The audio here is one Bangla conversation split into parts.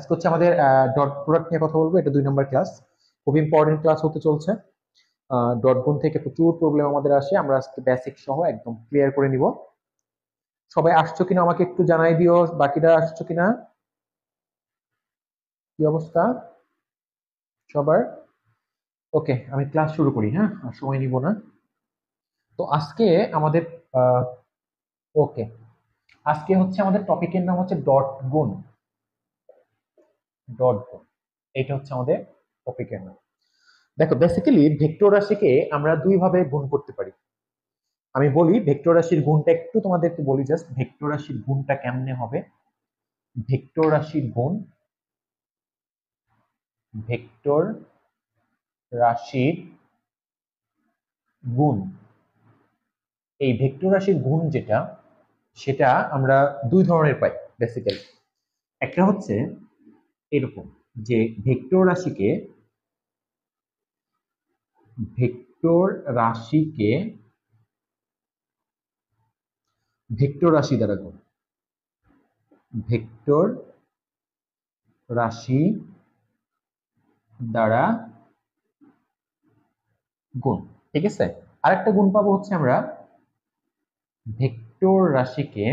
আজকে হচ্ছে আমাদের ডট প্রোডাক্ট নিয়ে কথা বলবো। এটা 2 নম্বর ক্লাস, খুব ইম্পর্টেন্ট ক্লাস হতে চলছে। ডট গুণ থেকে প্রচুর প্রবলেম আমাদের আসে, আমরা আজকে বেসিক সহ একদম ক্লিয়ার করে নিব। সবাই আসছো কিনা আমাকে একটু জানাই দিও, বাকিরা আসছো কিনা, কি অবস্থা সবার? ওকে, আমি ক্লাস শুরু করি। হ্যাঁ, আর সময় নিব না। তো আজকে আমাদের ওকে, আজকে হচ্ছে আমাদের টপিকের নাম হচ্ছে ডট গুণ। ডট গুণ, এটা হচ্ছে আমাদের টপিকের নাম। দেখো, বেসিক্যালি ভেক্টর রাশিকে আমরা দুই ভাবে গুণ করতে পারি। আমি বলি ভেক্টর রাশির গুণটা একটু তোমাদেরকে বলি, জাস্ট ভেক্টর রাশির গুণটা কেমনে হবে। ভেক্টর রাশির গুণ, ভেক্টর রাশির গুণ, এই ভেক্টর রাশির গুণ যেটা, সেটা আমরা দুই ধরনের পাই বেসিক্যালি। একটা হচ্ছে এরকম, যে ভেক্টর রাশিকে ভেক্টর রাশিকে ভেক্টর রাশি দ্বারা গুণ, ভেক্টর রাশি দ্বারা গুণ, ঠিক আছে। আরেকটা গুণ পাবো হচ্ছে আমরা ভেক্টর রাশিকে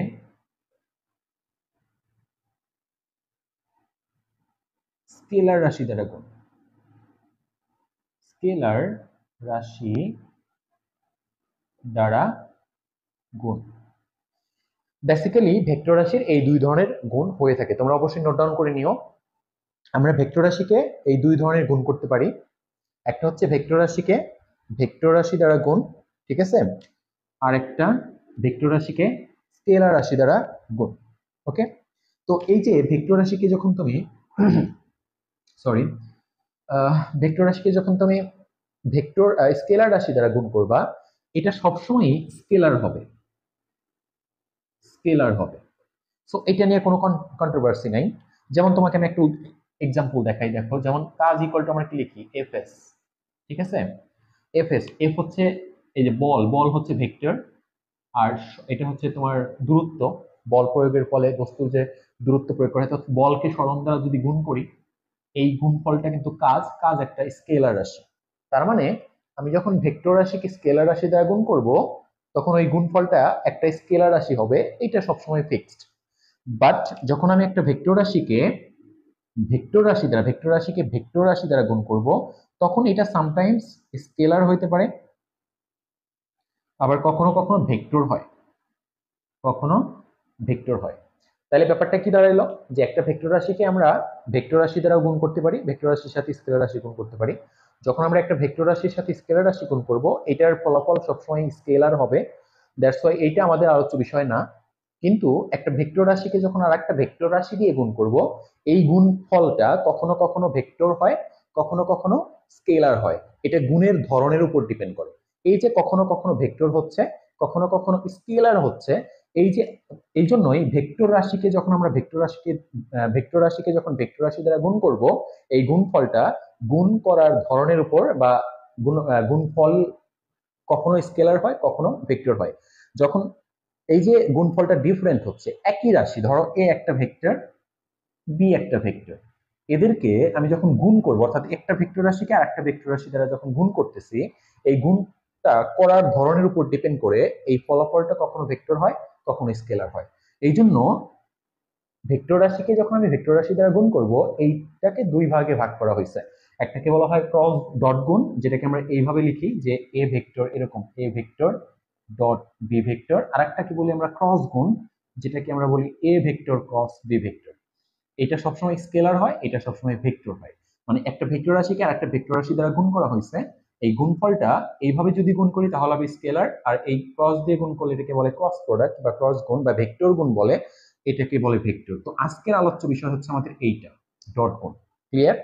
স্কেলার রাশি দ্বারা গুণ, স্কেলার রাশি দ্বারা গুণ। বেসিক্যালি ভেক্টর রাশির এই দুই ধরনের গুণ হয়ে থাকে, তোমরা অবশ্যই নোট ডাউন করে নিও। আমরা ভেক্টর রাশিকে এই দুই ধরনের গুণ করতে পারি। একটা হচ্ছে ভেক্টর রাশিকে ভেক্টর রাশি দ্বারা গুণ, ঠিক আছে। আর একটা ভেক্টর রাশিকে স্কেলার রাশি দ্বারা গুণ। ওকে, তো এই যে ভেক্টর রাশিকে যখন তুমি সরি ভেক্টর রাশিকে যখন তুমি ভেক্টর স্কেলার রাশি দ্বারা গুণ করবা, এটা সবসময় স্কেলার হবে, স্কেলার হবে। সো এটা নিয়ে কোনো কন্ট্রোভার্সি নাই। যেমন তোমাকে আমি একটু এক্সাম্পল দেখাই, দেখো যেমন কাজ ইকুয়াল টু আমরা কি লিখি, এফ এস, ঠিক আছে। এফ এস, এফ হচ্ছে এই যে বল, বল হচ্ছে ভেক্টর, আর এটা হচ্ছে তোমার দূরত্ব। বল প্রয়োগের ফলে বস্তুর যে দূরত্ব প্রয়োগ করা হয়, তো বলকে সরণ দ্বারা যদি গুণ করি, এই গুণফলটা কিন্তু কাজ, কাজ একটা স্কেলার রাশি। তার মানে আমি যখন ভেক্টর রাশিকে স্কেলার রাশি দ্বারা গুণ করব, তখন ওই গুণফলটা একটা স্কেলার রাশি হবে, এটা সবসময় ফিক্সড। বাট যখন আমি একটা ভেক্টর রাশিকে ভেক্টর রাশি দ্বারা গুণ করব, তখন এটা সামটাইমস স্কেলার হইতে পারে, আবার কখনো কখনো ভেক্টর হয়, কখনো ভেক্টর হয়। তাহলে ব্যাপারটা কি দাঁড়াইলো, যে একটা ভেক্টর রাশিকে আমরা ভেক্টর রাশি দ্বারা গুণ করতে পারি, ভেক্টর রাশির সাথে স্কেলার রাশি গুণ করতে পারি। যখন আমরা একটা ভেক্টর রাশির সাথে স্কেলার রাশি গুণ করব, এটার ফলাফল সবসময় স্কেলার হবে। দ্যাটস ওয়াই এইটা আমাদের আলোচ্য বিষয় না। কিন্তু একটা ভেক্টর রাশিকে যখন আর একটা ভেক্টর রাশি দিয়ে গুণ করব, এই গুণফলটা কখনো কখনো ভেক্টর হয়, কখনো কখনো স্কেলার হয়। এটা গুণের ধরনের উপর ডিপেন্ড করে। এই যে কখনো কখনো ভেক্টর হচ্ছে, কখনো কখনো স্কেলার হচ্ছে, এই যে এই জন্যই ভেক্টর রাশিকে যখন আমরা ভেক্টর রাশিকে যখন ভেক্টর রাশি দ্বারা গুণ করব, এই গুণফলটা গুণ করার ধরনের উপর বা গুণফল কখনো স্কেলার হয়, কখনো ভেক্টর হয়। যখন এই যে গুণফলটা ডিফারেন্ট হচ্ছে, একই রাশি, ধরো এ একটা ভেক্টর, বি একটা ভেক্টর, এদেরকে আমি যখন গুণ করব, অর্থাৎ একটা ভেক্টর রাশিকে আর একটা ভেক্টর রাশি দ্বারা যখন গুণ করতেছি, এই গুণটা করার ধরনের উপর ডিপেন্ড করে এই ফলাফলটা কখনো ভেক্টর হয়, কখনো স্কেলার হয়। এই জন্য ভেক্টর রাশিকে যখন আমি ভেক্টর রাশি দ্বারা গুণ করব, এইটাকে দুই ভাগে ভাগ করা হয়েছে। একটাকে বলা হয় ক্রস ডট গুণ, যেটাকে আমরা এইভাবে লিখি যে এ ভেক্টর, এরকম A vector dot B vector. আর একটাকে বলি আমরা ক্রস গুণ, যেটাকে আমরা বলি A vector cross B vector. এটা সবসময় স্কেলার হয়, এটা সবসময় ভেক্টর হয়। মানে একটা ভেক্টর রাশিকে আর একটা ভেক্টর রাশি দ্বারা গুণ করা হয়েছে, এই গুণফলটা এইভাবে যদি গুণ করি তাহলে হবে স্কেলার, আর এই ক্রস দিয়ে গুণ করলে এটাকে বলে ক্রস প্রোডাক্ট বা ক্রস গুণ বা ভেক্টর গুণ বলে, এটাকে বলে ভেক্টর। তো আজকের আলোচ্য বিষয় হচ্ছে আমাদের এইটা, ডট গুণ। ক্লিয়ার?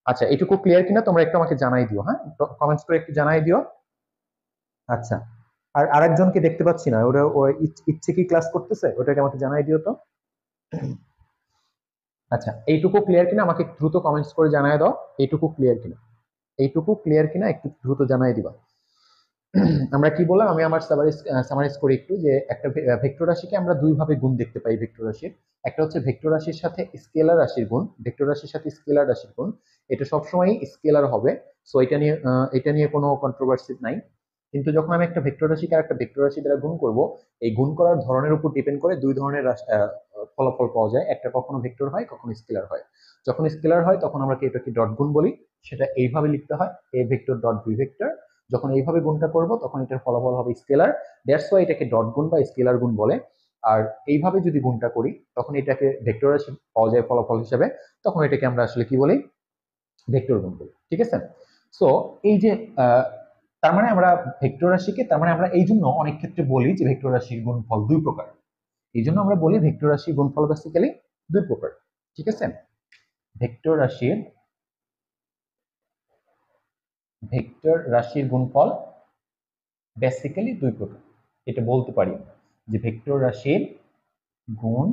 আচ্ছা, এটুকু ক্লিয়ার কিনা তোমরা একটু আমাকে জানাই দিও, হ্যাঁ, কমেন্টস করে একটু জানাই দিও। আচ্ছা, আর আরেকজনকে দেখতে পাচ্ছি না, ওরা ইচ্ছে কি ক্লাস করতেছে, ওটাকে আমাকে জানাই দিও তো। আচ্ছা, এইটুকু ক্লিয়ার কিনা আমাকে দ্রুত কমেন্টস করে জানাই দাও, এইটুকু ক্লিয়ার কিনা, এইটুকু ক্লিয়ার কিনা একটু দ্রুত জানাই দিবা। আমরা কি বললাম, আমি আমার সামারাইজ করি একটু, যে একটা ভেক্টর রাশিকে আমরা দুই ভাবে গুণ দেখতে পাই ভেক্টর রাশির। একটা হচ্ছে ভেক্টর রাশির সাথে স্কেলার রাশির গুণ, ভেক্টর রাশির সাথে স্কেলার রাশির গুণ, এটা সবসময় স্কেলার হবে। সো এটা নিয়ে কোনো কন্ট্রোভার্সি নাই। কিন্তু যখন আমি একটা ভেক্টর রাশিকে আর একটা ভেক্টর রাশি দ্বারা গুণ করব, এই গুণ করার ধরনের উপর ডিপেন্ড করে দুই ধরনের ফলাফল পাওয়া যায়, একটা কখনো ভেক্টর হয়, কখনো স্কেলার হয়। যখন স্কেলার হয় তখন আমরা এটাকে ডট গুণ বলি, সেটা এইভাবে লিখতে হয়, A vector dot B vector. যখন এইভাবে গুণটা করব তখন এটার ফলাফল হবে স্কেলার, দ্যাটস ওয়াই এটাকে ডট গুণ বা স্কেলার গুণ বলে। আর এইভাবে যদি গুণটা করি তখন এটাকে ভেক্টর রাশি পাওয়া যায় ফলাফল হিসেবে, তখন এটাকে আমরা আসলে কি বলি, ভেক্টর গুণ বলি। ঠিক আছে? সো এই যে তার মানে আমরা ভেক্টর রাশিকে, তার মানে আমরা এই জন্য অনেক ক্ষেত্রে বলি যে ভেক্টর রাশির গুণফল দুই প্রকার। এই জন্য আমরা বলি ভেক্টর রাশির গুণফল বেসিক্যালি দুই প্রকার। ঠিক আছে? ভেক্টর রাশির গুণফল বেসিক্যালি দুই প্রকার, এটা বলতে পারি যে ভেক্টর রাশির গুণ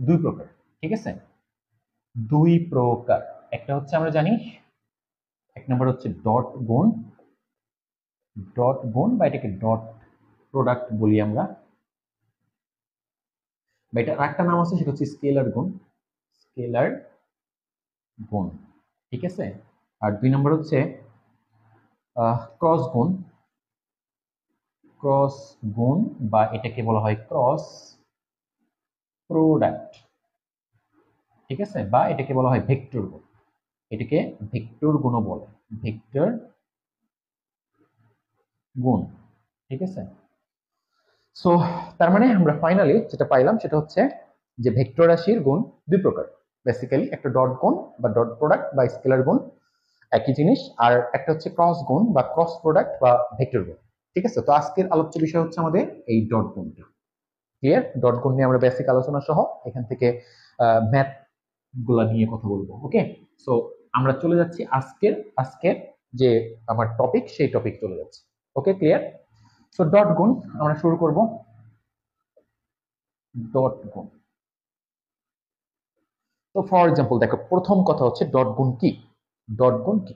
দুই প্রকার। ঠিক আছে? দুই প্রকার। একটা হচ্ছে আমরা জানি, এক নম্বর হচ্ছে ডট গুণ, বা এটাকে ডট প্রোডাক্ট বলি আমরা, বা এটা আরেকটা নাম আছে, সেটা হচ্ছে স্কেলার গুণ, স্কেলার গুণ। ঠিক আছে? আর দুই নম্বর হচ্ছে ক্রস গুণ, বা এটাকে বলা হয় ক্রস প্রোডাক্ট। ঠিক আছে? বা এটাকে বলা হয় ভেক্টর গুণ, এটাকে ভেক্টর গুণও বলে, ভেক্টর গুণ। ঠিক আছে? সো তার মানে আমরা ফাইনালি যেটা পাইলাম সেটা হচ্ছে যে ভেক্টর রাশির গুণ দুই প্রকার, বেসিক্যালি একটা ডট গুণ বা ডট প্রোডাক্ট বা স্কেলার গুণ, একই জিনিস। আর একটা হচ্ছে ক্রস গুণ বা ক্রস প্রোডাক্ট বা ভেক্টর গুণ। ঠিক আছে? তো আজকের আলোচ্য বিষয় হচ্ছে আমাদের এই ডট গুণটা। ক্লিয়ার? ডট গুণ নিয়ে আমরা বেসিক আলোচনা সহ এখান থেকে ম্যাথ গুলা নিয়ে কথা বলবো। ওকে? সো আমরা চলে যাচ্ছি আজকের আজকের যে আমার টপিক, সেই টপিক চলে যাচ্ছে। ওকে, ক্লিয়ার? সো ডট গুণ আমরা শুরু করব। ডট গুণ, তো ফর এক্সাম্পল দেখো, প্রথম কথা হচ্ছে ডট গুণ কি। ডট গুণ কি?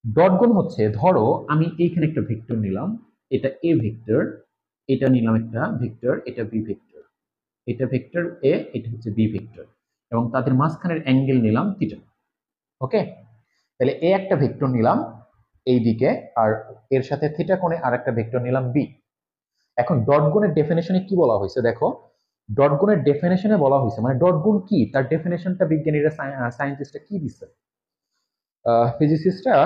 ডট গুণ হচ্ছে, ধরো আমি এইখানে একটা ভেক্টর নিলাম, এটা এ ভেক্টর, এটা নিলাম একটা ভেক্টর, এটা বি ভেক্টর, এটা ভেক্টর এ, এটা হচ্ছে বি ভেক্টর, এবং তাদের মাঝখানের অ্যাঙ্গেল নিলাম থিটা। ওকে? তাহলে এ একটা ভেক্টর নিলাম এই দিকে, আর এর সাথে থিটা কোণে আর একটা ভেক্টর নিলাম বি। এখন ডট গুণের ডেফিনেশনে কি বলা হয়েছে দেখো, ডট গুণের ডেফিনেশনে বলা হয়েছে, মানে ডট গুণ কি তার ডেফিনেশনটা বিজ্ঞানীরা, সায়েন্টিস্টরা কি দিচ্ছে, ফিজিসিস্টরা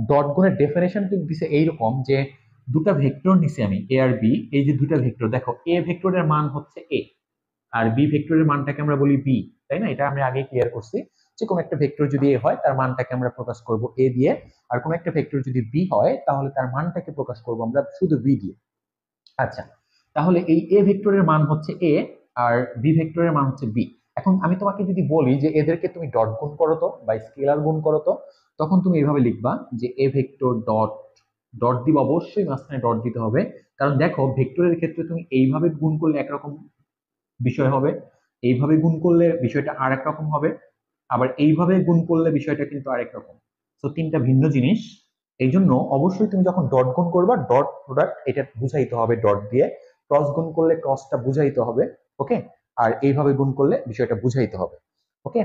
ডট গুণের ডেফিনেশন দিছে এইরকম যে দুটা ভেক্টর নিছি আমি এ আর বি, এই যে দুটা ভেক্টর দেখো, এ ভেক্টরের মান হচ্ছে এ আর বি ভেক্টরের মানটাকে আমরা বলি বি, তাই না? এটা আমরা আগে ক্লিয়ার করছি যে কোন একটা ভেক্টর যদি এ হয় তার মানটাকে আমরা প্রকাশ করব এ দিয়ে, আর কোন একটা ভেক্টর যদি বি হয় তাহলে তার মানটাকে প্রকাশ করব আমরা শুধু বি দিয়ে। আচ্ছা, তাহলে এই এ ভেক্টরের মান হচ্ছে এ আর বি ভেক্টরের মান হচ্ছে বি। এখন আমি তোমাকে যদি বলি যে এদেরকে তুমি ডট গুণ করো তো বা স্কেলার গুণ করো তো, তখন তুমি এইভাবে লিখবা যে এ ভেক্টর ডট, ডট দিবা, অবশ্যই মাঝখানে ডট দিতে হবে, কারণ দেখো ভেক্টরের ক্ষেত্রে তুমি এইভাবে গুণ করলে একরকম বিষয় হবে, এইভাবে গুণ করলে বিষয়টা আর এক রকম হবে, আবার এইভাবে গুণ করলে বিষয়টা কিন্তু আরেক রকম। তো তিনটা ভিন্ন জিনিস। এই জন্য অবশ্যই তুমি যখন ডট গুণ করবা, ডট প্রোডাক্ট এটা বুঝাইতে হবে ডট দিয়ে, ক্রস গুণ করলে ক্রসটা বুঝাইতে হবে। ওকে? আর এইভাবে গুণ করলে বিষয়টা বুঝাইতে হবে। ওকে?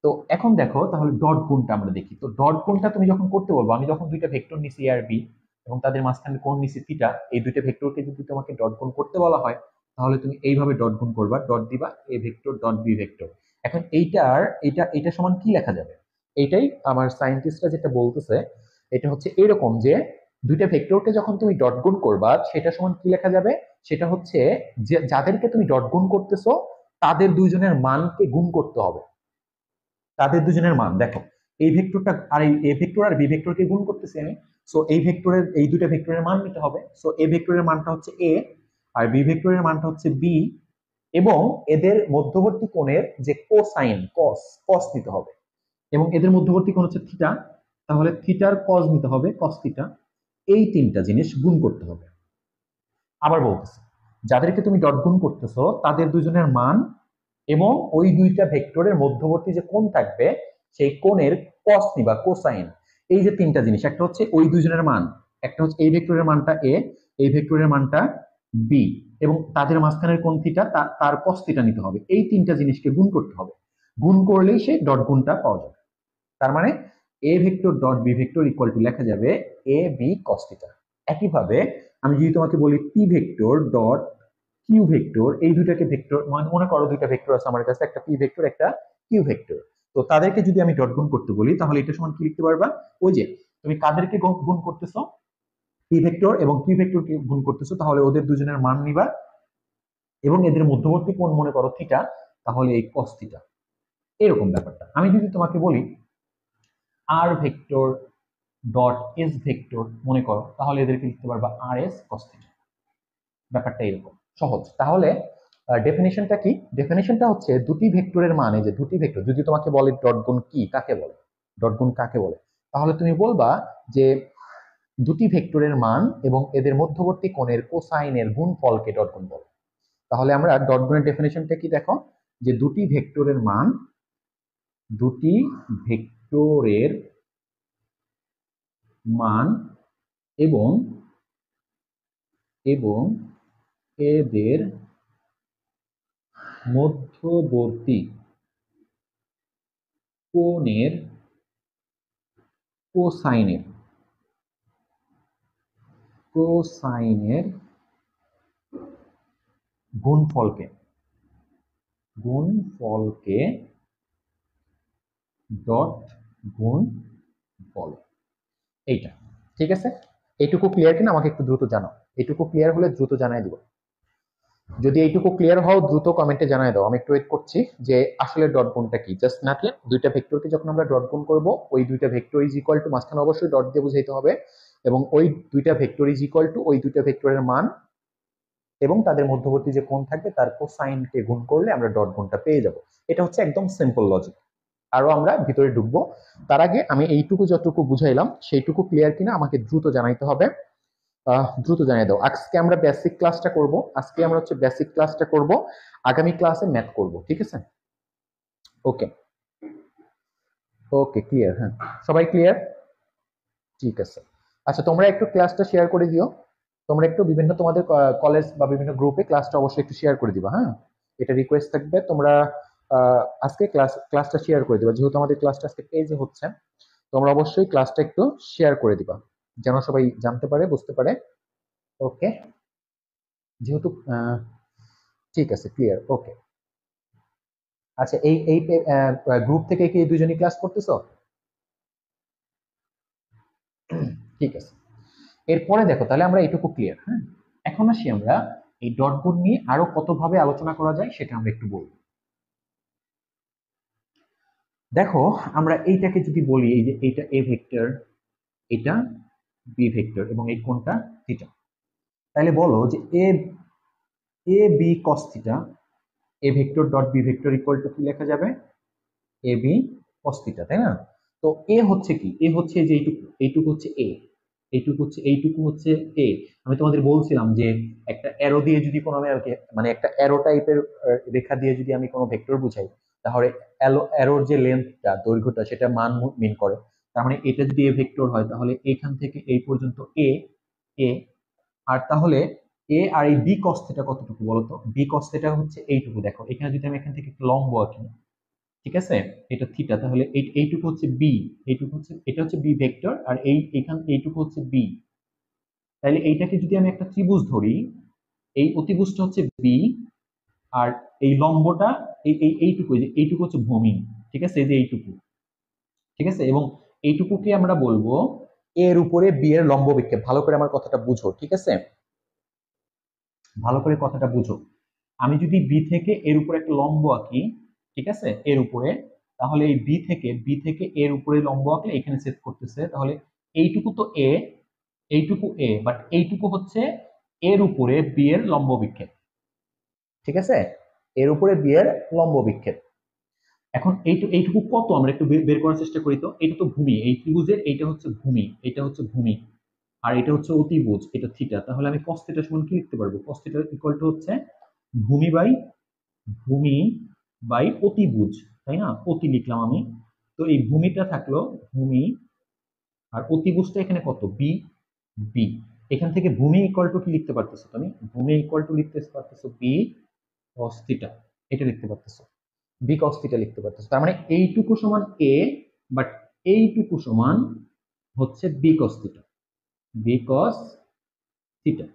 তো এখন দেখো তাহলে ডট গুণটা আমরা দেখি। তো ডট গুণটা তুমি যখন করতে বলবো, আমি যখন দুইটা ভেক্টর নিছি এ আর বি এবং তাদের মাঝখানে কোণ নিছি থিটা, এই দুইটা ভেক্টরকে যদি তোমাকে ডট গুণ করতে বলা হয় তাহলে তুমি এইভাবে ডট গুণ করবা, ডট দিবা A vector dot B vector. এখন এটা সমান কি লেখা যাবে? এইটাই আমার সায়েন্টিস্টরা যেটা বলতেছে, এটা হচ্ছে এরকম যে দুইটা ভেক্টরকে যখন তুমি ডট গুণ করবা সেটা সমান কি লেখা যাবে, সেটা হচ্ছে যে যাদেরকে তুমি ডট গুণ করতেছো তাদের দুইজনের মানকে গুণ করতে হবে। তাদের দুজনের মান দেখো, এই ভেক্টরটা আর এই এ ভেক্টর আর বি ভেক্টরকে গুণ করতেছি আমি, সো এই ভেক্টরের এই দুটো ভেক্টরের মান নিতে হবে। সো এ ভেক্টরের মানটা হচ্ছে এ আর বি ভেক্টরের মানটা হচ্ছে বি, এবং এদের মধ্যবর্তী কোণের যে কোসাইন কস, নিতে হবে, এবং এদের মধ্যবর্তী কোণ হচ্ছে থিটা, তাহলে থিটার কস নিতে হবে, কস থিটা। এই তিনটা জিনিস গুণ করতে হবে। আবার বলতেছি, যাদেরকে তুমি ডট গুণ করতেছো তাদের দুজনের মান এবং ওই দুইটা ভেক্টরের মধ্যবর্তী যে কোণ থাকবে সেই কোণের কস নিবা, কোসাইন। এই যে তিনটা জিনিস, একটা হচ্ছে ওই দুজনের মান, একটা হচ্ছে এই ভেক্টরের মানটা এ, এই ভেক্টরের মানটা বি এবং তাদের মাঝখানের কোণ থিটা তার cos থিটা নিতে হবে, এই তিনটা জিনিসকে গুণ করতে হবে, গুণ করলেই সে ডট গুণটা পাওয়া যাবে। তার মানে A vector dot B vector equal to লেখা যাবে এ বি cos থিটা। একইভাবে আমি যদি তোমাকে বলি P vector dot Q vector, এই দুইটাকে ভেক্টর মনে করো দুইটা ভেক্টর আছে আমার কাছে, একটা পি ভেক্টর একটা কিউ ভেক্টর, তো তাদেরকে যদি আমি ডট গুণ করতে বলি তাহলে এটা সমান কি লিখতে পারবা, ওই যে তুমি কাদেরকে গুণ করতেছো, পি ভেক্টর এবং কিউ ভেক্টরকে গুণ করতেছো, তাহলে ওদের দুজনের মান নিবা এবং এদের মধ্যবর্তী কোণ মনে করো থিটা, তাহলে এই cos থিটা, এরকম ব্যাপারটা। আমি যদি তোমাকে বলি আর ভেক্টর ডট এস ভেক্টর মনে করো, তাহলে এদেরকে লিখতে পারবা আর এস cos থিটা। ব্যাপারটা এরকম সহজ। তাহলে ডেফিনেশনটা কি? ডেফিনেশনটা হচ্ছে দুটি ভেক্টরের মানে, যে দুটি ভেক্টর যদি তোমাকে বলে ডট গুণ কি কাকে বলে, ডট গুণ কাকে বলে, তাহলে তুমি বলবা যে দুটি ভেক্টরের মান এবং এদের মধ্যবর্তী কোণের কোসাইনের গুণফলকে ডট গুণ বলে। তাহলে আমরা ডট গুণের ডেফিনেশনটা কি দেখো, যে দুটি ভেক্টরের মান, দুটি ভেক্টরের মান এবং এবং এদের মধ্যবর্তী কোণের কোসাইনের কোসাইনের গুণফলকে গুণফলকে ডট গুণ বলে। এইটা ঠিক আছে? এইটুকু ক্লিয়ার কিনা আমাকে একটু দ্রুত জানাও, এইটুকু ক্লিয়ার হলে দ্রুত জানাই দিব। যদি এইটুকু ক্লিয়ার হও দ্রুত কমেন্টে জানাই দাও, আমি একটু ওয়েট করছি যে আসলে ডট গুণটা কি। জাস্ট নাকি দুইটা ভেক্টরকে যখন আমরা ডট গুণ করব, ওই দুইটা ভেক্টর ইজ ইকুয়াল টু, মাঝখানে অবশ্যই ডট দিয়ে বুঝাইতে হবে, এবং ওই দুইটা ভেক্টর ইজ ইকুয়াল টু ওই দুইটা ভেক্টরের মান এবং তাদের মধ্যবর্তী যে কোণ থাকবে তার কোসাইনকে গুণ করলে আমরা ডট গুণটা পেয়ে যাব। এটা হচ্ছে একদম সিম্পল লজিক। আরো আমরা ভিতরে ঢুকবো, তার আগে আমি এইটুকু যতটুকু বুঝাইলাম সেইটুকু ক্লিয়ার কিনা আমাকে দ্রুত জানাইতে হবে। দ্রুত জানিয়ে দাও। আজকে আমরা বেসিক ক্লাসটা করব, আজকে আমরা হচ্ছে বেসিক ক্লাসটা করব, আগামী ক্লাসে ম্যাথ করব, ঠিক আছে? ওকে ওকে ক্লিয়ার, হ্যাঁ সবাই ক্লিয়ার, ঠিক আছে। আচ্ছা তোমরা একটু ক্লাসটা শেয়ার করে দিও, তোমরা একটু বিভিন্ন তোমাদের কলেজ বা বিভিন্ন গ্রুপে ক্লাসটা অবশ্যই একটু শেয়ার করে দিবা, হ্যাঁ এটা রিকোয়েস্ট থাকবে। তোমরা আজকে ক্লাসটা শেয়ার করে দিবা, যেহেতু আমাদের ক্লাসটা আজকে পেজে হচ্ছে, তোমরা অবশ্যই ক্লাসটা একটু শেয়ার করে দিবা যেন সবাই জানতে পারে বুঝতে পারে। ওকে যেহেতু ঠিক আছে ক্লিয়ার, ওকে। আচ্ছা এই এই গ্রুপ থেকে কি দুজনই ক্লাস করতেছো? ঠিক আছে, এরপরে দেখো তাহলে আমরা এইটুকু ক্লিয়ার, হ্যাঁ এখন আসি আমরা এই ডট গুণ নিয়ে আরো কতভাবে আলোচনা করা যায় সেটা আমরা একটু বলবো। দেখো আমরা এইটাকে যদি বলি, এই যে এইটা এ ভেক্টর, এটা বি ভেক্টর এবং এই কোণটা থিটা, তাহলে বলো যে A A B cos theta, A vector dot B vector equal to কি লেখা যাবে, এ বি কস থিটা, তাই না? তো এ হচ্ছে কি, এ হচ্ছে যে এইটুকু, এইটুকু হচ্ছে এ, এইটুকু হচ্ছে এ। আমি তোমাদের বলছিলাম যে একটা অ্যারো দিয়ে যদি কোনো মানে একটা অ্যারো টাইপের রেখা দিয়ে যদি আমি কোনো ভেক্টর বুঝাই, তাহলে অ্যারোর যে লেন্থটা দৈর্ঘ্যটা সেটা মান মিন করে। তার মানে এটা যদি এ ভেক্টর হয় তাহলে এখান থেকে এই পর্যন্ত এ এ আর তাহলে এ আর এই বি কস থিটা কতটুকু বলতো, বি কস থিটা হচ্ছে এইটুকু। দেখো এখানে যদি আমি এখান থেকে একটা লম্ব আঁকি, ঠিক আছে, এটা থিটা, তাহলে এইটুকু হচ্ছে বি, এইটুকু হচ্ছে, এটা হচ্ছে বি ভেক্টর আর এইটুকু হচ্ছে বি। তাহলে এইটাকে যদি আমি একটা ত্রিভুজ ধরি, এই অতিভুজটা হচ্ছে বি আর এই লম্বটা এইটুকু, যে এইটুকু হচ্ছে ভূমি, ঠিক আছে, এই যে এইটুকু, ঠিক আছে, এবং এইটুকুকে আমরা বলবো এর উপরে বি এর লম্ব বিক্ষেপ। ভালো করে আমার কথাটা বুঝো, ঠিক আছে, ভালো করে কথাটা বুঝো। আমি যদি বি থেকে এর উপরে একটা লম্ব আঁকি, ঠিক আছে, এর উপরে, তাহলে এই বি থেকে এর উপরে লম্ব আঁকলে এখানে সেট করতেছে, তাহলে এইটুকু তো এ, এইটুকু এ, বাট এইটুকু হচ্ছে এর উপরে বি এর লম্ব বিক্ষেপ, ঠিক আছে, এর উপরে বি এর লম্ব বিক্ষেপ। এখন এইটুকু কত আমরা একটু বের করার চেষ্টা করি। তো এটা তো ভূমি, এই ত্রিভুজের এইটা হচ্ছে ভূমি, এটা হচ্ছে ভূমি আর এটা হচ্ছে অতিভুজ, এটা থিটা। তাহলে আমি cos থিটা সমান কি লিখতে পারবো, cos থিটা ইকুয়াল টু হচ্ছে ভূমি বাই ভূমি বাই অতিভুজ, তাই না, অতি লিখলাম আমি। তো এই ভূমিটা থাকলো ভূমি আর অতিভুজটা এখানে কত, বি, বি, এখান থেকে ভূমি ইকুয়াল টু কি লিখতে পারতেছো তুমি? ভূমি ইকুয়াল টু লিখতে পারতেছো বি কস থিটা, এটা লিখতে পারতেছো, বি কস থিটা লিখতে পারতেছো। তার মানে এইটুকু সমান এ, বাট এইটুকু সমান হচ্ছে B cos theta, B cos theta.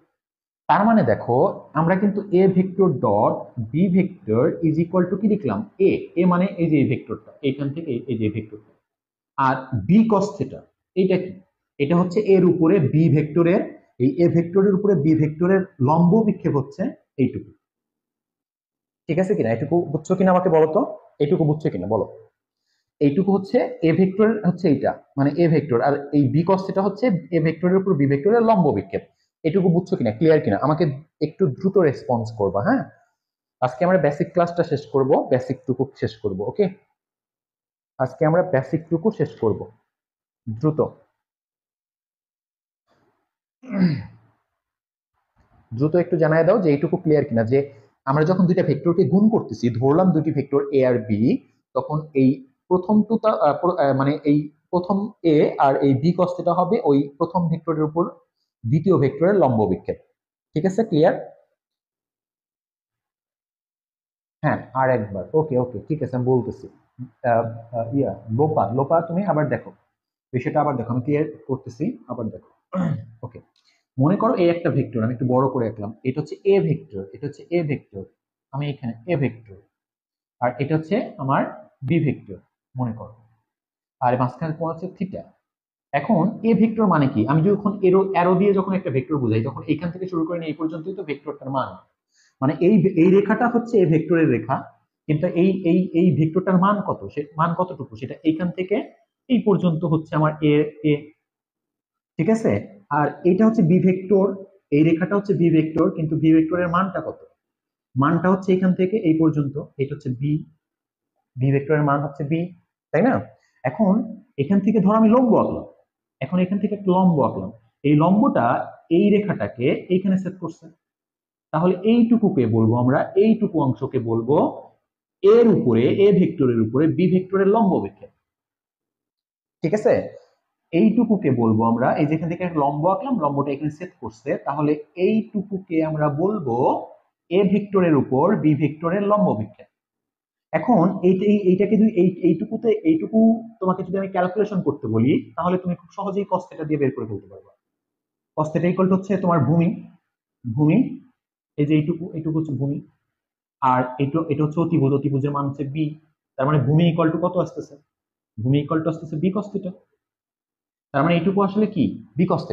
তার মানে দেখো আমরা কিন্তু A vector dot B vector is equal to কি লিখলাম? এ, এ মানে এই যে ভেক্টরটা, এখান থেকে এই যে ভেক্টরটা, আর বি কস থিটা এটা কি? এটা হচ্ছে এর উপরে বি ভেক্টরের, এই এ ভেক্টরের উপরে বি ভেক্টরের লম্ব বিক্ষেপ হচ্ছে এইটুকু। ঠিক আছে কিনা? এটুকু বুঝছো কিনা আমাকে বলো তো, এইটুকু বুঝছো কিনা বলো। এইটুকু হচ্ছে এ ভেক্টর, হচ্ছে এইটা মানে এ ভেক্টর, আর এই বি কস থিটা হচ্ছে এ ভেক্টরের উপর বি ভেক্টরের লম্ব বিক্ষেপ। এটুকু বুঝছো কিনা, ক্লিয়ার কিনা? আমাকে একটু দ্রুত রেসপন্স করবা, হ্যাঁ। আজকে আমরা বেসিক ক্লাসটা শেষ করব, বেসিক টুকু শেষ করব, ওকে। আজকে আমরা বেসিক টুকু শেষ করব, দ্রুত দ্রুত একটু জানায় দাও যে এইটুকু ক্লিয়ার কিনা, যে আমরা যখন দুইটা ভেক্টরকে গুণ করতেছি, ধরলাম দুটি ভেক্টর এ আর বি, তখন এই প্রথম টুটা মানে এই প্রথম এ আর এই বি কস থিটা হবে ওই প্রথম ভেক্টরের উপর দ্বিতীয় ভেক্টরের লম্ব বিক্ষেপ। ঠিক আছে, ক্লিয়ার? হ্যাঁ, আর একবার, ওকে ওকে ঠিক আছে, আমি বলতেছি। লোপা লোপা তুমি আবার দেখো, বিষয়টা আবার দেখো, আমি ক্লিয়ার করতেছি, আবার দেখো। ওকে, মনে করো এই একটা ভেক্টর, আমি একটু বড় করে আঁকলাম, এটা হচ্ছে এ ভেক্টর, এটা হচ্ছে এ ভেক্টর, আমি এখানে এ ভেক্টর, আর এটা হচ্ছে আমার বি ভেক্টর মনে করো, আর মাঝখানে কোণ হচ্ছে থিটা। এখন এ ভেক্টর মানে কি? আমি যখন এরো অ্যারো দিয়ে যখন একটা ভেক্টর বোঝাই, তখন এখান থেকে শুরু করে নিয়ে এই পর্যন্তই তো ভেক্টরটার মান। মানে এই এই রেখাটা হচ্ছে এ ভেক্টরের রেখা, কিন্তু এই এই এই ভেক্টরটার মান কত, সে মান কতটুকু, সেটা এইখান থেকে এই পর্যন্ত হচ্ছে আমার এ এ ঠিক আছে। আর এটা হচ্ছে বি ভেক্টর, এই রেখাটা হচ্ছে বি ভেক্টর, কিন্তু বি ভেক্টরের মানটা কত? মানটা হচ্ছে এখান থেকে এই পর্যন্ত, এটা হচ্ছে বি, বি ভেক্টরের মান হচ্ছে বি, তাই না? এখন এখান থেকে ধরো আমি লম্ব আঁকলাম, এখন এখান থেকে একটা লম্ব আঁকলাম, এই লম্বটা এই রেখাটাকে এইখানে সেট করছে, তাহলে এইটুকুকে বলবো আমরা, এইটুকু অংশকে বলবো এর উপরে, এ ভেক্টরের উপরে বি ভেক্টরের লম্ব বিক্ষেপ। ঠিক আছে, এইটুকুকে বলবো আমরা, এই যেখান থেকে একটা লম্ব আঁকলাম, লম্বটা এখানে সেট করছে, তাহলে এইটুকুকে আমরা বলবো এ ভেক্টরের উপর বি ভেক্টরের লম্ব বিক্ষেপ। এখন এইটাকে যদি এইটুকুতে এইটুকু তোমাকে যদি আমি ক্যালকুলেশন করতে বলি, তাহলে তুমি খুব সহজেই cos θ দিয়ে বের করে ফেলতে পারবে। cos θ ইকুয়াল টু হচ্ছে তোমার ভূমি, ভূমি, এই যে এইটুকু, এইটুকু হচ্ছে ভূমি, আর এটা হচ্ছে অতিভুজ, অতিভুজের মান হচ্ছে বি, তার মানে ভূমি ইকুয়াল টু কত আসতেছে? ভূমি ইকুয়াল টু আসতেছে বি cos θ। তার মানে এইটুকু আসলে কি? B cos θ।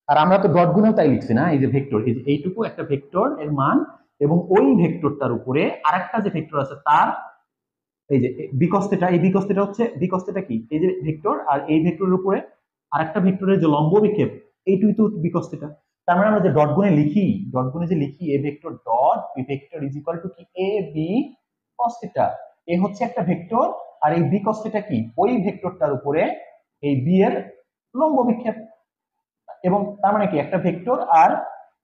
আর আমরা তো ডট গুণেও তাই লিখছি না, এই যে ভেক্টর, এই যে এইটুকু একটা ভেক্টর এর মান, এবং ওই ভেক্টরটার উপরে আরেকটা যে ভেক্টর আছে তার, এই যে বিকস থিটা, এই বিকস থিটা হচ্ছে, বিকস থিটা কি? এই যে ভেক্টর, আর এই ভেক্টরের উপরে আরেকটা ভেক্টরের যে লম্ব বিক্ষেপ, এইটুই তো বিকস থিটা। তার মানে আমরা যে ডট গুণে লিখি, ডট গুণে যে লিখি A vector dot B vector is equal to কি? A B cos theta. এ হচ্ছে একটা ভেক্টর, আর এই বি কস থিটা কি? ওই ভেক্টরটার উপরে এই বি এর লম্ব বিক্ষেপ। এবং তার মানে কি, একটা ভেক্টর আর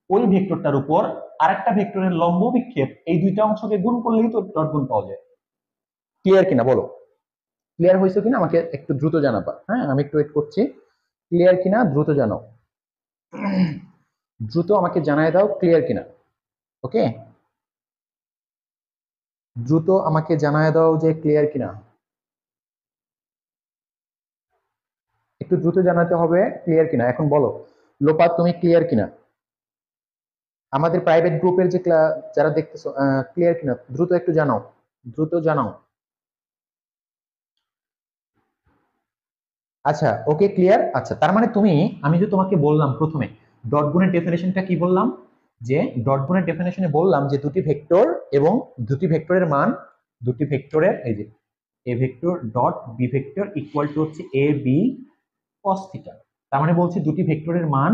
ওই ভেক্টরটার উপর আরেকটা ভেক্টরের লম্ব বিক্ষেপ, এই দুইটা অংশকে গুণ করলেই তো ডট গুণ পাওয়া যায়। ক্লিয়ার কিনা বলো? ক্লিয়ার হয়েছে কিনা আমাকে একটু দ্রুত জানাবা, হ্যাঁ, আমি একটু ওয়েট করছি। ক্লিয়ার কিনা দ্রুত জানাও, দ্রুত আমাকে জানায় দাও ক্লিয়ার কিনা। ওকে, দ্রুত আমাকে জানায় দাও যে ক্লিয়ার কিনা, একটু দ্রুত জানাতে হবে ক্লিয়ার কিনা। এখন বলো লোপা, তুমি ক্লিয়ার কিনা? আমাদের প্রাইভেট গ্রুপের যে যারা দেখতেছো, ক্লিয়ার কিনা দ্রুত একটু জানাও, দ্রুত জানাও। আচ্ছা, ওকে ক্লিয়ার। আচ্ছা, তার মানে তুমি, আমি যে তোমাকে বললাম প্রথমে ডট গুণের ডেফিনেশনটা কি বললাম, যে ডট গুণের ডেফিনেশনে বললাম যে দুটি ভেক্টর এবং দুটি ভেক্টরের মান, দুটি ভেক্টরের, এই যে A vector dot B vector equal to হচ্ছে এ বি কস থিটা। তার মানে বলছি দুটি ভেক্টরের মান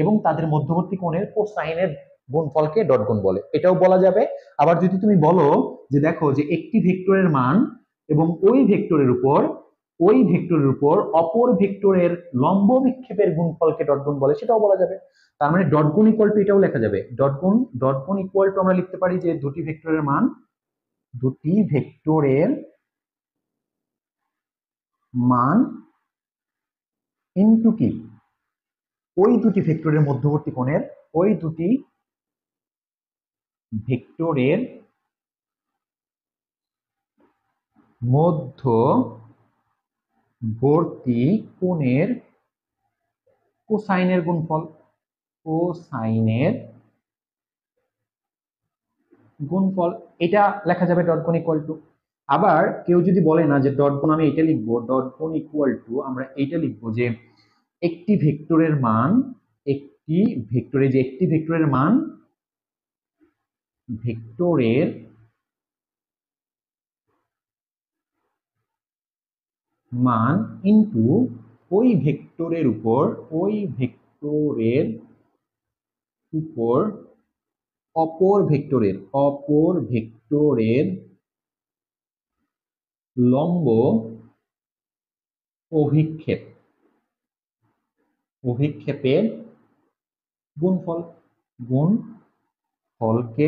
এবং তাদের মধ্যবর্তী কোণের কোসাইনের গুণফলকে ডট গুণ বলে, এটাও বলা যাবে। আবার যদি তুমি বলো যে দেখো যে একটি ভেক্টরের মান এবং ওই ভেক্টরের উপর, ওই ভেক্টরের উপর অপর ভেক্টরের লম্ব বিক্ষেপের গুণফলকে ডট গুণ বলে, সেটাও বলা যাবে। তার মানে ডট গুণ ইকুয়াল টু এটাও লেখা যাবে, ডট গুণ, ডট গুণ ইকুয়াল টু আমরা লিখতে পারি যে দুটি ভেক্টরের মান, দুটি ভেক্টরের মান ইনটু কি? ওই দুটি ভেক্টরের মধ্যবর্তী কোণের ওই দুটি ভেক্টরের মধ্যবর্তী কোণের কোসাইনের গুণফল, কোসাইনের গুণফল, এটা লেখা যাবে ডট গুণ ইকুয়াল টু। আবার কেউ যদি বলে না যে ডট গুণ আমি এটা লিখবো, ডট গুণ ইকুয়াল টু আমরা এইটা লিখবো যে একটি ভেক্টরের মান, একটি ভেক্টরে যে একটি ভেক্টরের মান, ভেক্টরের মান ইনটু ওই ভেক্টরের উপর, ওই ভেক্টরের উপর অপর ভেক্টরের লম্ব অভিক্ষেপের গুণফলকে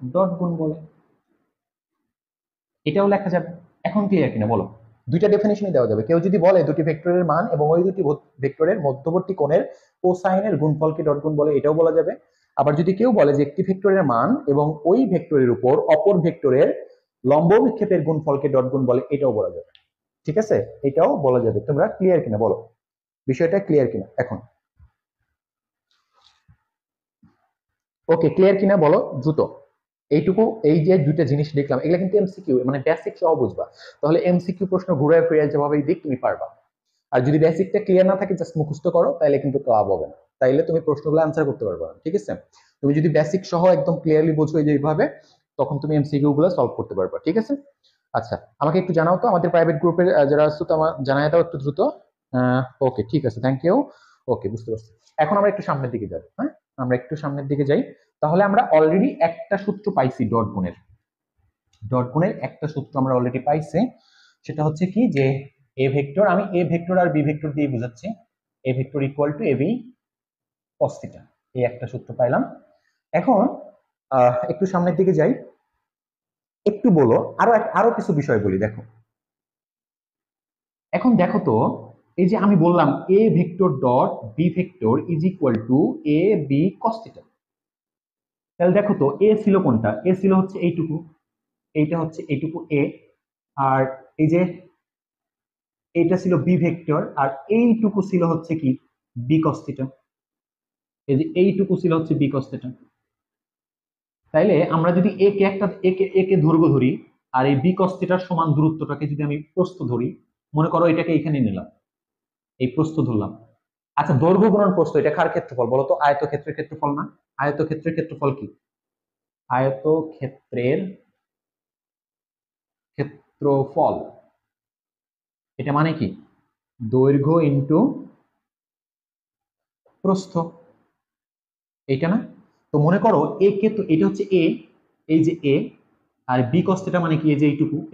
ডট গুণ বলে। এটাও লেখা যাবে। এখন ক্লিয়ার কিনা বলো? দুইটা ডেফিনিশনই দেওয়া যাবে। কেউ যদি বলে দুটি ভেক্টরের মান এবং ওই দুটি ভেক্টরের মধ্যবর্তী কোণের কোসাইনের গুণফলকে ডট গুণ বলে, এটাও বলা যাবে। আবার যদি কেউ বলে যে একটি ভেক্টরের মান এবং ওই ভেক্টরের উপর অপর ভেক্টরের লম্ব বিক্ষেপের গুণফলকে ডট গুণ বলে, এটাও বলা যাবে। ঠিক আছে, এটাও বলা যাবে। তোমরা ক্লিয়ার কিনা বলো, বিষয়টা ক্লিয়ার কিনা এখন? ওকে, ক্লিয়ার কিনা বলো দ্রুত। এইটুকু, এই যে দুইটা জিনিস দেখলাম, এগুলা কিন্তু এমসিকিউ, মানে বেসিক সহ বুঝবা। তাহলে এমসিকিউ প্রশ্ন ঘুরে ফিরে যেভাবে দিক তুমি পারবা। আর যদি বেসিকটা ক্লিয়ার না থাকে, জাস্ট মুখস্থ করো, তাহলে কিন্তু ক্লাব হবে না, তাইলে তুমি প্রশ্নগুলো আনসার করতে পারবে না। ঠিক আছে, তুমি যদি বেসিক সহ একদম ক্লিয়ারলি বোঝো যে এইভাবে, তখন তুমি এমসিকিউ গুলো সলভ করতে পারবা। ঠিক আছে, আচ্ছা আমাকে একটু জানাও তো, আমাদের প্রাইভেট গ্রুপের যারা আছো, তো আমার জানাই দাও একটু দ্রুত। ওকে, ঠিক আছে, থ্যাংক ইউ। ওকে, বুঝতে পারছি। এখন আমরা একটু সামনের দিকে যাবো। হ্যাঁ, আমরা একটু সামনের দিকে যাই। তাহলে আমরা অলরেডি একটা সূত্র পাইছি ডট গুণের। ডট গুণের একটা সূত্র আমরা অলরেডি পাইছি, সেটা হচ্ছে কি যে এ ভেক্টর, আমি এ ভেক্টর আর বি ভেক্টর দিয়ে বোঝাচ্ছি, A vector equal to A B cos theta, এই একটা সূত্র পাইলাম। এখন একটু সামনের দিকে যাই, একটু বলো আরো কিছু বিষয় বলি। দেখো, এখন দেখো তো, এই যে আমি বললাম A vector dot B vector is equal to A B cos theta. তাহলে দেখো তো, এ ছিল কোনটা? এ ছিল হচ্ছে এইটুকু, এইটা হচ্ছে এইটুকু এ, আর এই যে এইটা ছিল বি ভেক্টর, আর এইটুকু ছিল হচ্ছে কি বি কস থিটা। এই যে এইটুকু ছিল হচ্ছে বি কস থিটা। তাইলে আমরা যদি একে দৈর্ঘ্য ধরি, আর এই বি কস থিটার সমান দূরত্বটাকে যদি আমি প্রস্থ ধরি, মনে করো এটাকে এখানে নিলাম, এই প্রস্থ ধরলাম। আচ্ছা, দৈর্ঘ্য গুণন প্রস্থ, এটা কার ক্ষেত্রফল বলো তো? আয়তক্ষেত্রের ক্ষেত্রফল না? আয়তক্ষেত্রের ক্ষেত্রফল কি? আয়তক্ষেত্রের ক্ষেত্রফল, এটা মানে কি? দৈর্ঘ্য ইনটু প্রস্থ, এইটা না? তো মনে করো এ কে, তো এটা হচ্ছে এ, এই যে এ, আর বি কস থিটা মানে কি? এই যে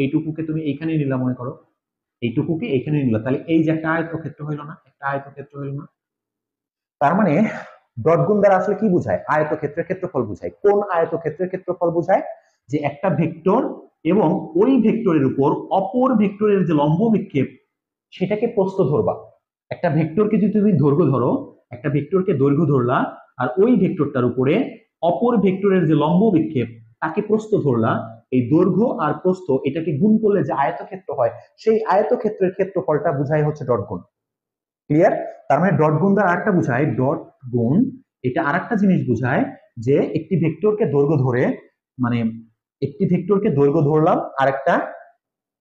এইটুকুকে তুমি এইখানে নিলা, মনে করো এইটুকুকে এইখানে নিলা, তাহলে এই যে একটা আয়তক্ষেত্র হইলো না? একটা আয়তক্ষেত্র হইলো না? তার মানে ডট গুণ দ্বারা আসলে কি বোঝায়? আয়তক্ষেত্রের ক্ষেত্রফল বোঝায়। কোন আয়তক্ষেত্রের ক্ষেত্রফল বোঝায়? যে একটা ভেক্টর এবং ওই ভেক্টরের উপর অপর ভেক্টরের যে লম্ব বিক্ষেপ, সেটাকে প্রস্থ ধরবা। একটা ভেক্টরকে যদি তুমি দৈর্ঘ্য ধরো, একটা ভেক্টরকে দৈর্ঘ্য ধরলা, আর ওই ভেক্টরটার উপরে অপর ভেক্টরের যে লম্ব বিক্ষেপ, তাকে প্রস্থ ধরলা। এই দৈর্ঘ্য আর প্রস্থ এটাকে গুণ করলে যে আয়তক্ষেত্র হয়, সেই আয়তক্ষেত্রের ক্ষেত্রফলটা বোঝায় হচ্ছে ডট গুণ। ক্লিয়ার? তার মানে ডট গুণ দ্বারা আরেকটা বোঝায়, ডট গুণ এটা আরেকটা জিনিস বোঝায়, যে একটি ভেক্টরকে দৈর্ঘ্য ধরে, মানে একটি ভেক্টরকে দৈর্ঘ্য ধরলাম, আরেকটা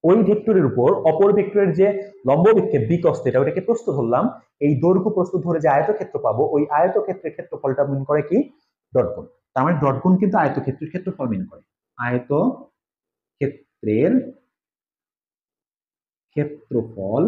ওই ভেক্টরের উপর অপর ভেক্টরের যে লম্ব বিক্ষেপ বি কস থিটা, ওটাকে প্রস্থ ধরলাম। এই দৈর্ঘ্য প্রস্থ ধরে যে আয়তক্ষেত্র পাবো, ওই আয়তক্ষেত্রের ক্ষেত্রফলটা মিন করে কি? ডট গুণ। তার মানে ডট গুণ কিন্তু আয়তক্ষেত্রের ক্ষেত্রফল মিন করে, আয়তক্ষেত্রের ক্ষেত্রফল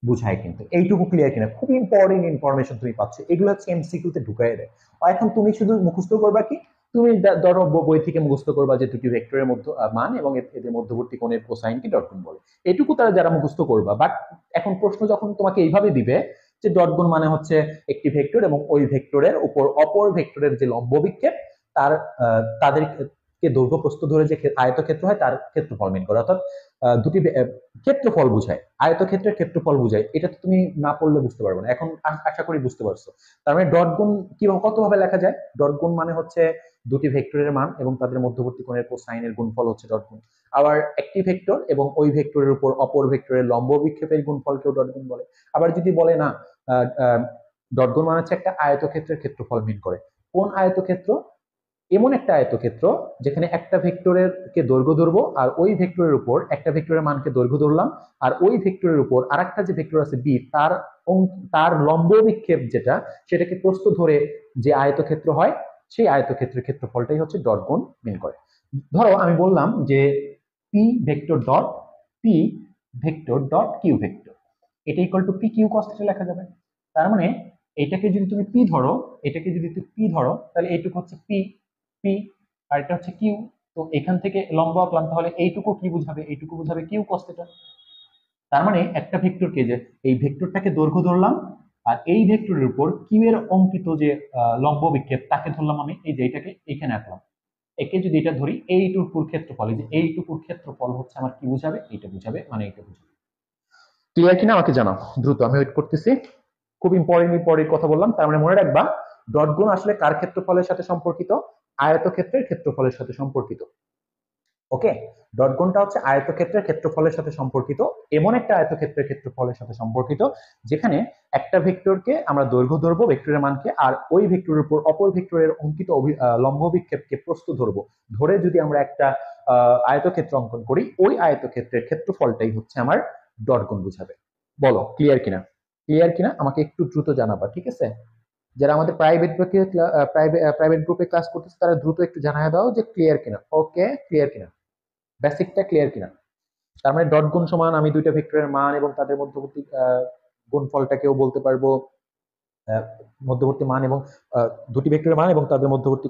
বুঝায়। কিন্তু এইটুকু ক্লিয়ার কিনা? খুব ইম্পর্টেন্ট ইনফরমেশন তুমি পাচ্ছ, এগুলো হচ্ছে এমসিকিউ তে ঢুকাই দেয়। এখন তুমি শুধু মুখস্থ করবা কি? তুমি ধরো বই থেকে মুখস্থ করবা যে দুটি ভেক্টরের মধ্যে মান এবং এদের মধ্যবর্তী কোণের কোসাইনকে ডট গুণ বলে, এটুকু তারা যারা মুখস্থ করবা। বাট এখন প্রশ্ন যখন তোমাকে এইভাবে দিবে যে ডট গুণ মানে হচ্ছে একটি ভেক্টর এবং ওই ভেক্টরের উপর অপর ভেক্টরের যে লম্ব বিক্ষেপ, তাদের কে দৈর্ঘ্য প্রস্থ ধরে যে আয়তক্ষেত্র হয় তার ক্ষেত্রফল মিন করে, অর্থাৎ দুটি ক্ষেত্রফল বোঝায়, আয়তক্ষেত্রের ক্ষেত্রফল বোঝায়। এটা তো তুমি না পড়লে বুঝতে পারবে না, এখন আশা করি বুঝতে পারছো। তার মানে ডট গুণ কি কত ভাবে লেখা যায়? ডট গুণ মানে হচ্ছে দুটি ভেক্টরের মান এবং তাদের মধ্যবর্তী কোণের কোসাইনের গুণফল হচ্ছে ডট গুণ। আবার একটি ভেক্টর এবং ওই ভেক্টরের উপর অপর ভেক্টরের লম্ব বিক্ষেপের গুণফলকেও ডট গুণ বলে। আবার যদি বলে না ডট গুণ মানে হচ্ছে একটা আয়তক্ষেত্রের ক্ষেত্রফল মিন করে। কোন আয়তক্ষেত্র? এমন একটা আয়তক্ষেত্র যেখানে একটা ভেক্টরের কে দৈর্ঘ্য ধরবো আর ওই ভেক্টরের উপর একটা ভেক্টরের মানকে দৈর্ঘ্য ধরলাম, আর ওই ভেক্টরের উপর আরেকটা যে ভেক্টর আছে বি তার লম্ব বিক্ষেপ যেটা সেটাকে প্রস্থ ধরে যে আয়তক্ষেত্র হয় সেই আয়তক্ষেত্রের ক্ষেত্রফলটাই হচ্ছে ডট গুণ মিন করে। ধরো আমি বললাম যে P vector dot P vector dot Q vector, এটা equal to P Q cos theta লেখা যাবে। তার মানে এটাকে যদি তুমি পি ধরো, এটাকে যদি তুমি পি ধরো তাহলে এইটুকু হচ্ছে পি পি আর এটা হচ্ছে কিউ। তো এখান থেকে লম্ব আঁকলাম, তাহলে এইটুকু কি বুঝাবে? এইটুকু বুঝাবে কিউ কস থিটা। তার মানে একটা ভেক্টরকে যে এই ভেক্টরটাকে দৈর্ঘ্য ধরলাম আর এই ভেক্টরের উপর কিউ এর অঙ্কিত যে লম্ব বিক্ষেপ তাকে ধরলাম আমি, এই যে এটাকে এখানে আঁকলাম। একে যদি এটা ধরি এইটুকুর ক্ষেত্রফল, এই যে এইটুকুর ক্ষেত্রফল হচ্ছে আমার কি বুঝাবে? এইটা বুঝাবে, মানে এটা বুঝাবে। ক্লিয়ার কিনা আমাকে জানাও দ্রুত, আমি ওয়েট করতেছি। খুব ইম্পর্টেন্ট কথা বললাম। তার মানে মনে রাখবা ডট গুণ আসলে কার ক্ষেত্রফলের সাথে সম্পর্কিত? আয়তক্ষেত্রের ক্ষেত্রফলের সাথে সম্পর্কিত। ওকে, ডট গুণটা হচ্ছে আয়তক্ষেত্রের ক্ষেত্রফলের সাথে সম্পর্কিত, এমন একটা আয়তক্ষেত্রের ক্ষেত্রফলের সাথে সম্পর্কিত যেখানে একটা ভেক্টরকে আমরা দৈর্ঘ্য ধরবো ভেক্টরের মানকে, আর ওই ভেক্টরের উপর অপর ভেক্টরের অঙ্কিত লম্ব বিক্ষেপকে প্রস্থ ধরবো, ধরে যদি আমরা একটা আয়তক্ষেত্র অঙ্কন করি ওই আয়তক্ষেত্রের ক্ষেত্রফলটাই হচ্ছে আমার ডট গুণ বুঝাবে। বলো ক্লিয়ার কিনা? ক্লিয়ার কিনা আমাকে একটু দ্রুত জানাবা, ঠিক আছে? যারা আমাদের প্রাইভেট গ্রুপে ক্লাস করতেছে তারা দ্রুত একটু জানায় দাও যে ক্লিয়ার কিনা। ওকে, ক্লিয়ার কিনা, বেসিকটা ক্লিয়ার কিনা। তার মানে ডট গুণ সমান আমি দুইটা ভেক্টরের মান এবং তাদের মধ্যবর্তী গুণফলটাকেও বলতে পারবো, মধ্যবর্তী মান এবং দুটি ভেক্টরের মান এবং তাদের মধ্যবর্তী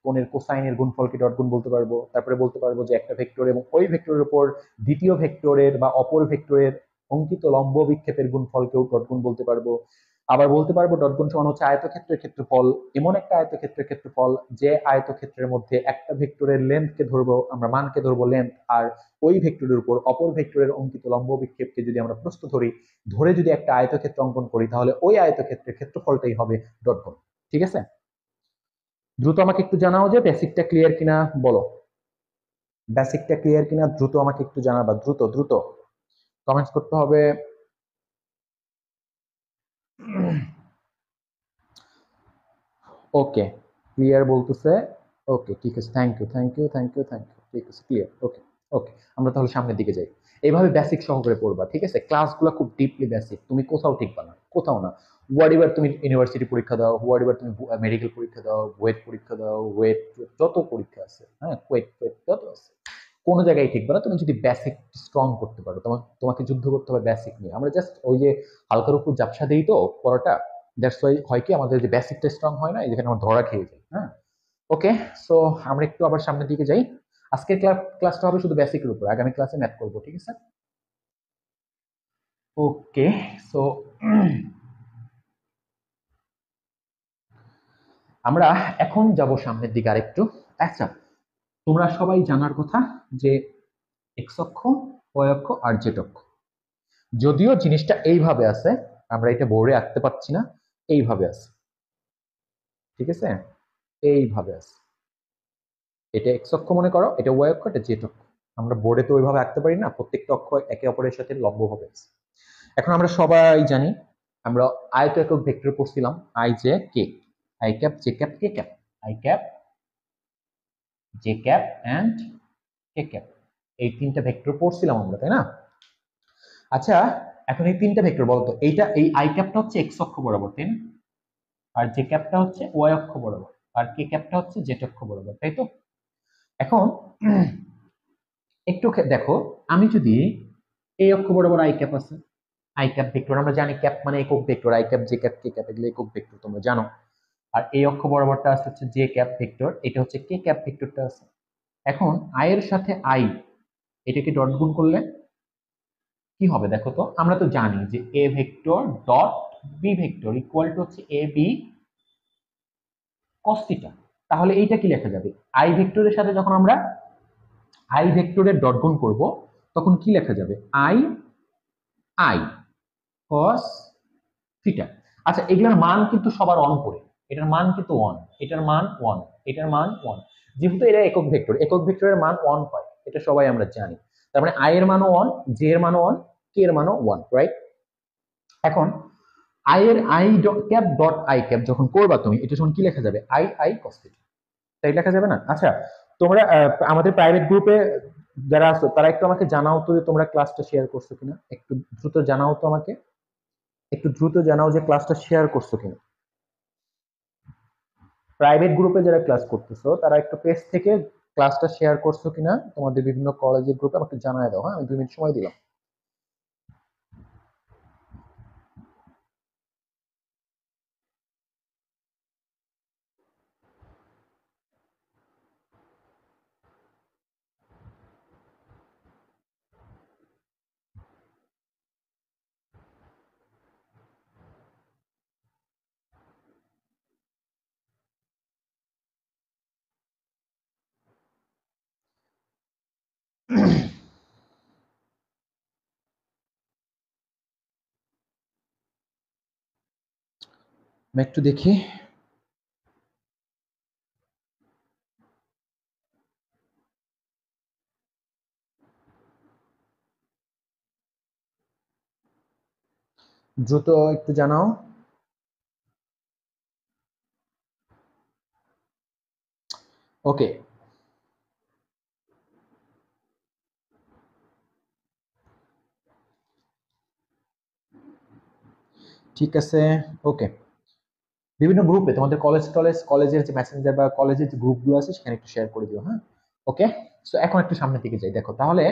কোণের কোসাইনের গুণফলকে ডট গুণ বলতে পারবো। তারপরে বলতে পারবো যে একটা ভেক্টর এবং ওই ভেক্টরের উপর দ্বিতীয় ভেক্টরের বা অপর ভেক্টরের অঙ্কিত লম্ব বিক্ষেপের গুণফলকেও ডট গুণ বলতে পারবো। আবার বলতে পারবো ডট গুণ সমান হচ্ছে আয়তক্ষেত্রের ক্ষেত্রফল, এমন একটা আয়তক্ষেত্রের ক্ষেত্রফল যে আয়তক্ষেত্রের মধ্যে একটা ভেক্টরের লেন্থকে ধরবো, আমরা মানকে ধরবো লেন্থ, আর ওই ভেক্টরের উপর অপর ভেক্টরের অঙ্কিত লম্ব বিক্ষেপকে যদি আমরা প্রস্থ ধরি, ধরে যদি একটা আয়তক্ষেত্র অঙ্কন করি তাহলে ওই আয়তক্ষেত্রের ক্ষেত্রফলটাই হবে ডট গুণ। ঠিক আছে, দ্রুত আমাকে একটু জানাও যে বেসিকটা ক্লিয়ার কিনা। বলো বেসিকটা ক্লিয়ার কিনা, দ্রুত আমাকে একটু জানাবা, দ্রুত দ্রুত কমেন্টস করতে হবে। ওকে, ক্লিয়ার বলতেছে। ওকে ঠিক আছে, thank you thank you thank you thank you, ঠিক আছে ক্লিয়ার। ওকে ওকে, আমরা তাহলে সামনের দিকে যাই। এইভাবে বেসিক সহকারে পড়বা, ঠিক আছে? ক্লাসগুলো খুব ডিপলি বেসিক, তুমি কোথাও টিকবা না, কোথাও না। হোয়াট এভার তুমি ইউনিভার্সিটি পরীক্ষা দাও, হোয়াট এভার তুমি মেডিকেল পরীক্ষা দাও, ওয়েট পরীক্ষা দাও, ওয়েট যত পরীক্ষা আছে, হ্যাঁ কোয়েট ওয়েট যত আছে, কোনো জায়গায় টিকবা না তুমি যদি বেসিক স্ট্রং করতে পারো। তোমাকে যুদ্ধ করতে হবে বেসিক নিয়ে। আমরা জাস্ট ওই যে হালকার উপর ঝাপসা দিই তো পড়াটা, দ্যাটস ওয়াই হয় কি আমাদের যে বেসিকটা স্ট্রং হয় না, যেখানে আমরা ধরা খেয়ে যাই। হ্যাঁ ওকে, সো আমরা একটু আবার সামনের দিকে যাই। আজকের ক্লাসটা হবে শুধু বেসিকের উপর, আগামী ক্লাসে ম্যাথ করবো, ঠিক আছে? ওকে, সো আমরা এখন যাব সামনের দিকে আরেকটু। আচ্ছা, তোমরা সবাই জানার কথা যে এক্স অক্ষ, ওয়াই অক্ষ আর জেড অক্ষ, যদিও জিনিসটা এইভাবে আছে, আমরা এটা বোর্ডে আঁকতে পারছি না, এইভাবে আছে, ঠিক আছে? এইভাবে আছে, এটা এক্স অক্ষ মনে করো, এটা ওয়াই অক্ষ, এটা জেড অক্ষ। আমরা বোর্ডে তো ওইভাবে আঁকতে পারি না, প্রত্যেকটা অক্ষ একে অপরের সাথে লম্বভাবে আছে। এখন আমরা সবাই জানি, আমরা আয়ত একক ভেক্টর পড়ছিলাম, I J K, I cap J cap K cap, I cap J cap and K cap, এই তিনটা ভেক্টর পড়ছিলাম আমরা, তাই না? আচ্ছা, এখন এই তিনটা ভেক্টর বলতো, এইটা এই আই ক্যাপটা হচ্ছে এক্স অক্ষ বরাবর, তাই না? আর জে ক্যাপটা হচ্ছে ওয়াই অক্ষ বরাবর, আর কে ক্যাপটা হচ্ছে জেড অক্ষ বরাবর, তাই তো? এখন একটু দেখো, আমি যদি এই অক্ষ বরাবর আই ক্যাপ আছে, আই ক্যাপ ভেক্টর আমরা জানি, ক্যাপ মানে একক vector, I cap J cap K cap এগুলো একক ভেক্টর তোমরা জানো। আর এই অক্ষ বরাবরটা আসছে হচ্ছে জে ক্যাপ ভেক্টর, এটা হচ্ছে কে ক্যাপ ভেক্টরটা আছে। এখন আই এর সাথে আই এটাকে ডট গুণ করলে কি হবে দেখো তো? আমরা তো জানি যে A vector dot B vector equal to হচ্ছে এ বি কস থিটা, তাহলে এইটা কি লেখা যাবে? আই ভেক্টরের সাথে যখন আমরা আই ভেক্টরের ডট গুণ করব তখন কি লেখা যাবে? I I cos theta. আচ্ছা, এগুলোর মান কিন্তু সবার অন করে, এটার মান কিন্তু ওয়ান, এটার মান ওয়ান, এটার মান ওয়ান। যেহেতু এটা একক ভেক্টর, একক ভেক্টরের মান ওয়ান হয়, এটা সবাই আমরা জানি। তার মানে আই এর মানও ওয়ান, জে এর মানও ওয়ান, কে এর মানও ওয়ান, রাইট? এখন আই এর I cap dot I cap যখন করবা তুমি, এটা যখন কি লেখা যাবে? আই আই কস থিটা, তাই লেখা যাবে না? আচ্ছা, তোমরা আমাদের প্রাইভেট গ্রুপে যারা আছো তারা একটু আমাকে জানাও তো যে তোমরা ক্লাসটা শেয়ার করছো কিনা, একটু দ্রুত জানাও তো আমাকে, একটু দ্রুত জানাও যে ক্লাসটা শেয়ার করছো কিনা। প্রাইভেট গ্রুপে যারা ক্লাস করতেছো তারা একটু পেজ থেকে ক্লাসটা শেয়ার করছো কিনা তোমাদের বিভিন্ন কলেজের গ্রুপে আমাকে জানায় দাও। হ্যাঁ, আমি 2 মিনিট সময় দিলাম। আমি একটু দেখি। দ্রুত একটু জানাও। ওকে, ঠিক আছে। ওকে, বিভিন্ন গ্রুপে তোমাদের কলেজের যে মেসেঞ্জার বা কলেজের যে গ্রুপগুলো আছে সেখানে একটু শেয়ার করে দিও। হ্যাঁ, ওকে। সো এখন একটু সামনের দিকে যাই, দেখো তাহলে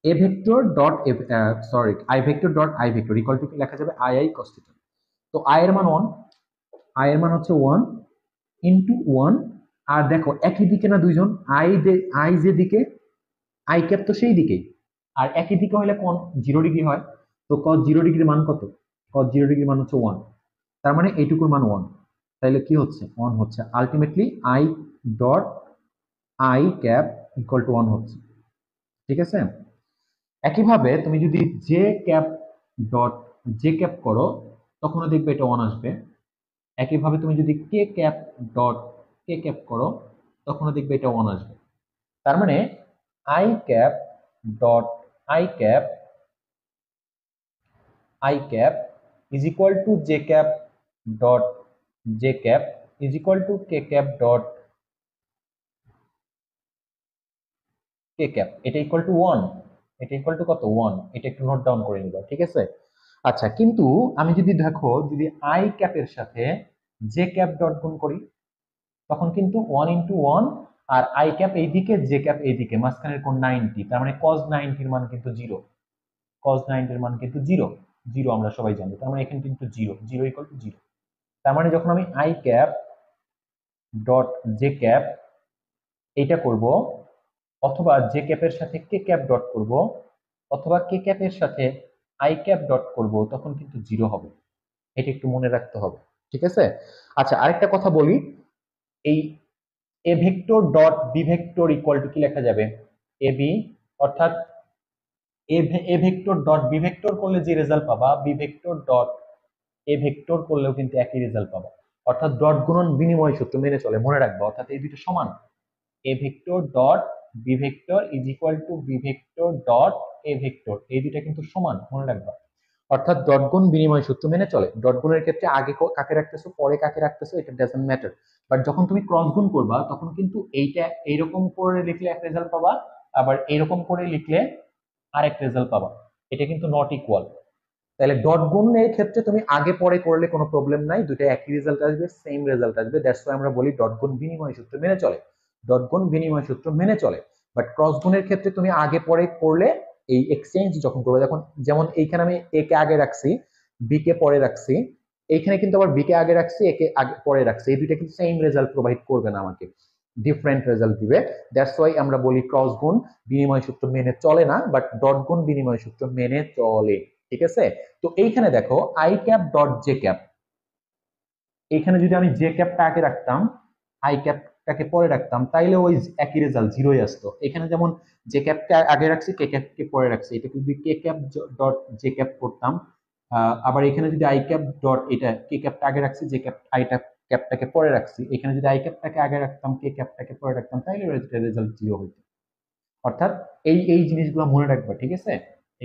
A vector dot sorry I vector dot I vector equal to কি লেখা যাবে? I I cos theta. তো আই এর মান ওয়ান, আই এর মান হচ্ছে ওয়ান ইন্টু ওয়ান। আর দেখো একই দিকে না দুইজন, আই যে দিকে, আই ক্যাপ তো সেই দিকেই, আর একই দিকে হলে কোন 0 ডিগ্রি হয়। তো কস 0 ডিগ্রির মান কত? কস 0 ডিগ্রির মান হচ্ছে ওয়ান, তার মানে এইটুকুর মান ওয়ান। তাহলে কি হচ্ছে? ওয়ান হচ্ছে। Ultimately I dot I cap equal to one হচ্ছে। ঠিক আছে। একইভাবে তুমি যদি J cap dot J cap করো তখনও দেখবে এটা ওয়ান আসবে। একইভাবে তুমি যদি কে ক্যাপ ডট কে ক্যাপ করো তখনও দেখবে এটা ওয়ান আসবে। তার মানে I cap dot I cap I cap is equal two J cap dot J cap is equal two K cap dot K cap. এটা ইকুয়াল টু ওয়ান, এটা ইকুয়াল টু কত? ওয়ান। এটা একটু নোট ডাউন করে নিবা, ঠিক আছে? আচ্ছা, কিন্তু আমি যদি দেখো যদি আই ক্যাপের সাথে জে ক্যাপ ডট গুণ করি তখন কিন্তু ওয়ান ইন্টু ওয়ান, আর আই ক্যাপ এইদিকে জে ক্যাপ এইদিকে, মাঝখানের কোণ 90, তার মানে কজ 90-র মান কিন্তু জিরো। কজ 90-র মান কিন্তু জিরো, জিরো আমরা সবাই জানি। তার মানে এখানে কিন্তু zero, zero equal to zero. তার মানে যখন আমি I cap dot J cap এইটা করব, অথবা জে ক্যাপের সাথে কে ক্যাপ ডট করব, অথবা কে ক্যাপের সাথে আই ক্যাপ ডট করব, তখন কিন্তু জিরো হবে। এটা একটু মনে রাখতে হবে, ঠিক আছে? আচ্ছা, আরেকটা কথা বলি, এই A vector dot B vector equal to কি লেখা যাবে? এ বি, অর্থাৎ A vector dot B vector করলে যে রেজাল্ট পাবা, B vector dot A vector করলেও কিন্তু একই রেজাল্ট পাবা। অর্থাৎ ডট গুণন বিনিময় সূত্র মেনে চলে, মনে রাখবা। অর্থাৎ এই দুটো সমান, A vector dot B vector is equal to B vector dot A vector, এই দুটা কিন্তু সমান, মনে রাখবা। অর্থাৎ ডট গুণ বিনিময় সূত্র মেনে চলে। ডট গুণের ক্ষেত্রে আগে কাকে রাখতেছো পরে কাকে রাখতেছো এটা ডাজন্ট ম্যাটার। বাট যখন তুমি ক্রস গুণ করবা তখন কিন্তু এইটা এইরকম করে লিখলে এক রেজাল্ট পাবা, আবার এইরকম করে লিখলে আরেক রেজাল্ট পাবা। এটা কিন্তু নট ইকুয়াল। তাহলে ডট গুণের ক্ষেত্রে তুমি আগে পরে করলে কোনো প্রবলেম নাই, দুটো একই রেজাল্ট আসবে, সেম রেজাল্ট আসবে। দ্যাটস ওয়াই আমরা বলি ডট গুণ বিনিময় সূত্র মেনে চলে, ডট গুণ বিনিময় সূত্র মেনে চলে। বাট ক্রস গুণের ক্ষেত্রে তুমি আগে পরে করলে, এই এক্সচেঞ্জ যখন করবে, যখন যেমন এইখানে আমি এ কে আগে রাখছি, বি কে পরে রাখছি, এইখানে কিন্তু আবার বি কে আগে রাখছি, এ কে আগে পরে রাখছি, এই দুইটা কিন্তু সেম রেজাল্ট প্রোভাইড করবে না আমাকে, ডিফারেন্ট রেজাল্ট দিবে। দ্যাটস ওয়াই আমরা বলি ক্রস গুণ বিনিময় সূত্র মেনে চলে না, বাট ডট গুণ বিনিময় সূত্র মেনে চলে। ঠিক আছে। তো এইখানে দেখো I cap dot J cap, এখানে যদি আমি জে ক্যাপটা আগে রাখতাম, আই ক্যাপটাকে পরে রাখতাম, তাইলে ওই একই রেজাল্ট জিরোই আসতো। এখানে যেমন জে ক্যাপটা আগে রাখছি, কে ক্যাপকে পরে রাখছি, এটা যদি কে ক্যাপ ডট জে ক্যাপ করতাম, আবার এখানে যদি আই ক্যাপ ডট, এটা কে ক্যাপটা আগে রাখছি, জে ক্যাপ আইটা ক্যাপটাকে পরে রাখছি, এখানে যদি আই ক্যাপটাকে আগে রাখতাম, কে ক্যাপটাকে পরে রাখতাম, তাইলে রেজাল্ট জিরো হইতো। অর্থাৎ এই জিনিসগুলো মনে রাখবা, ঠিক আছে?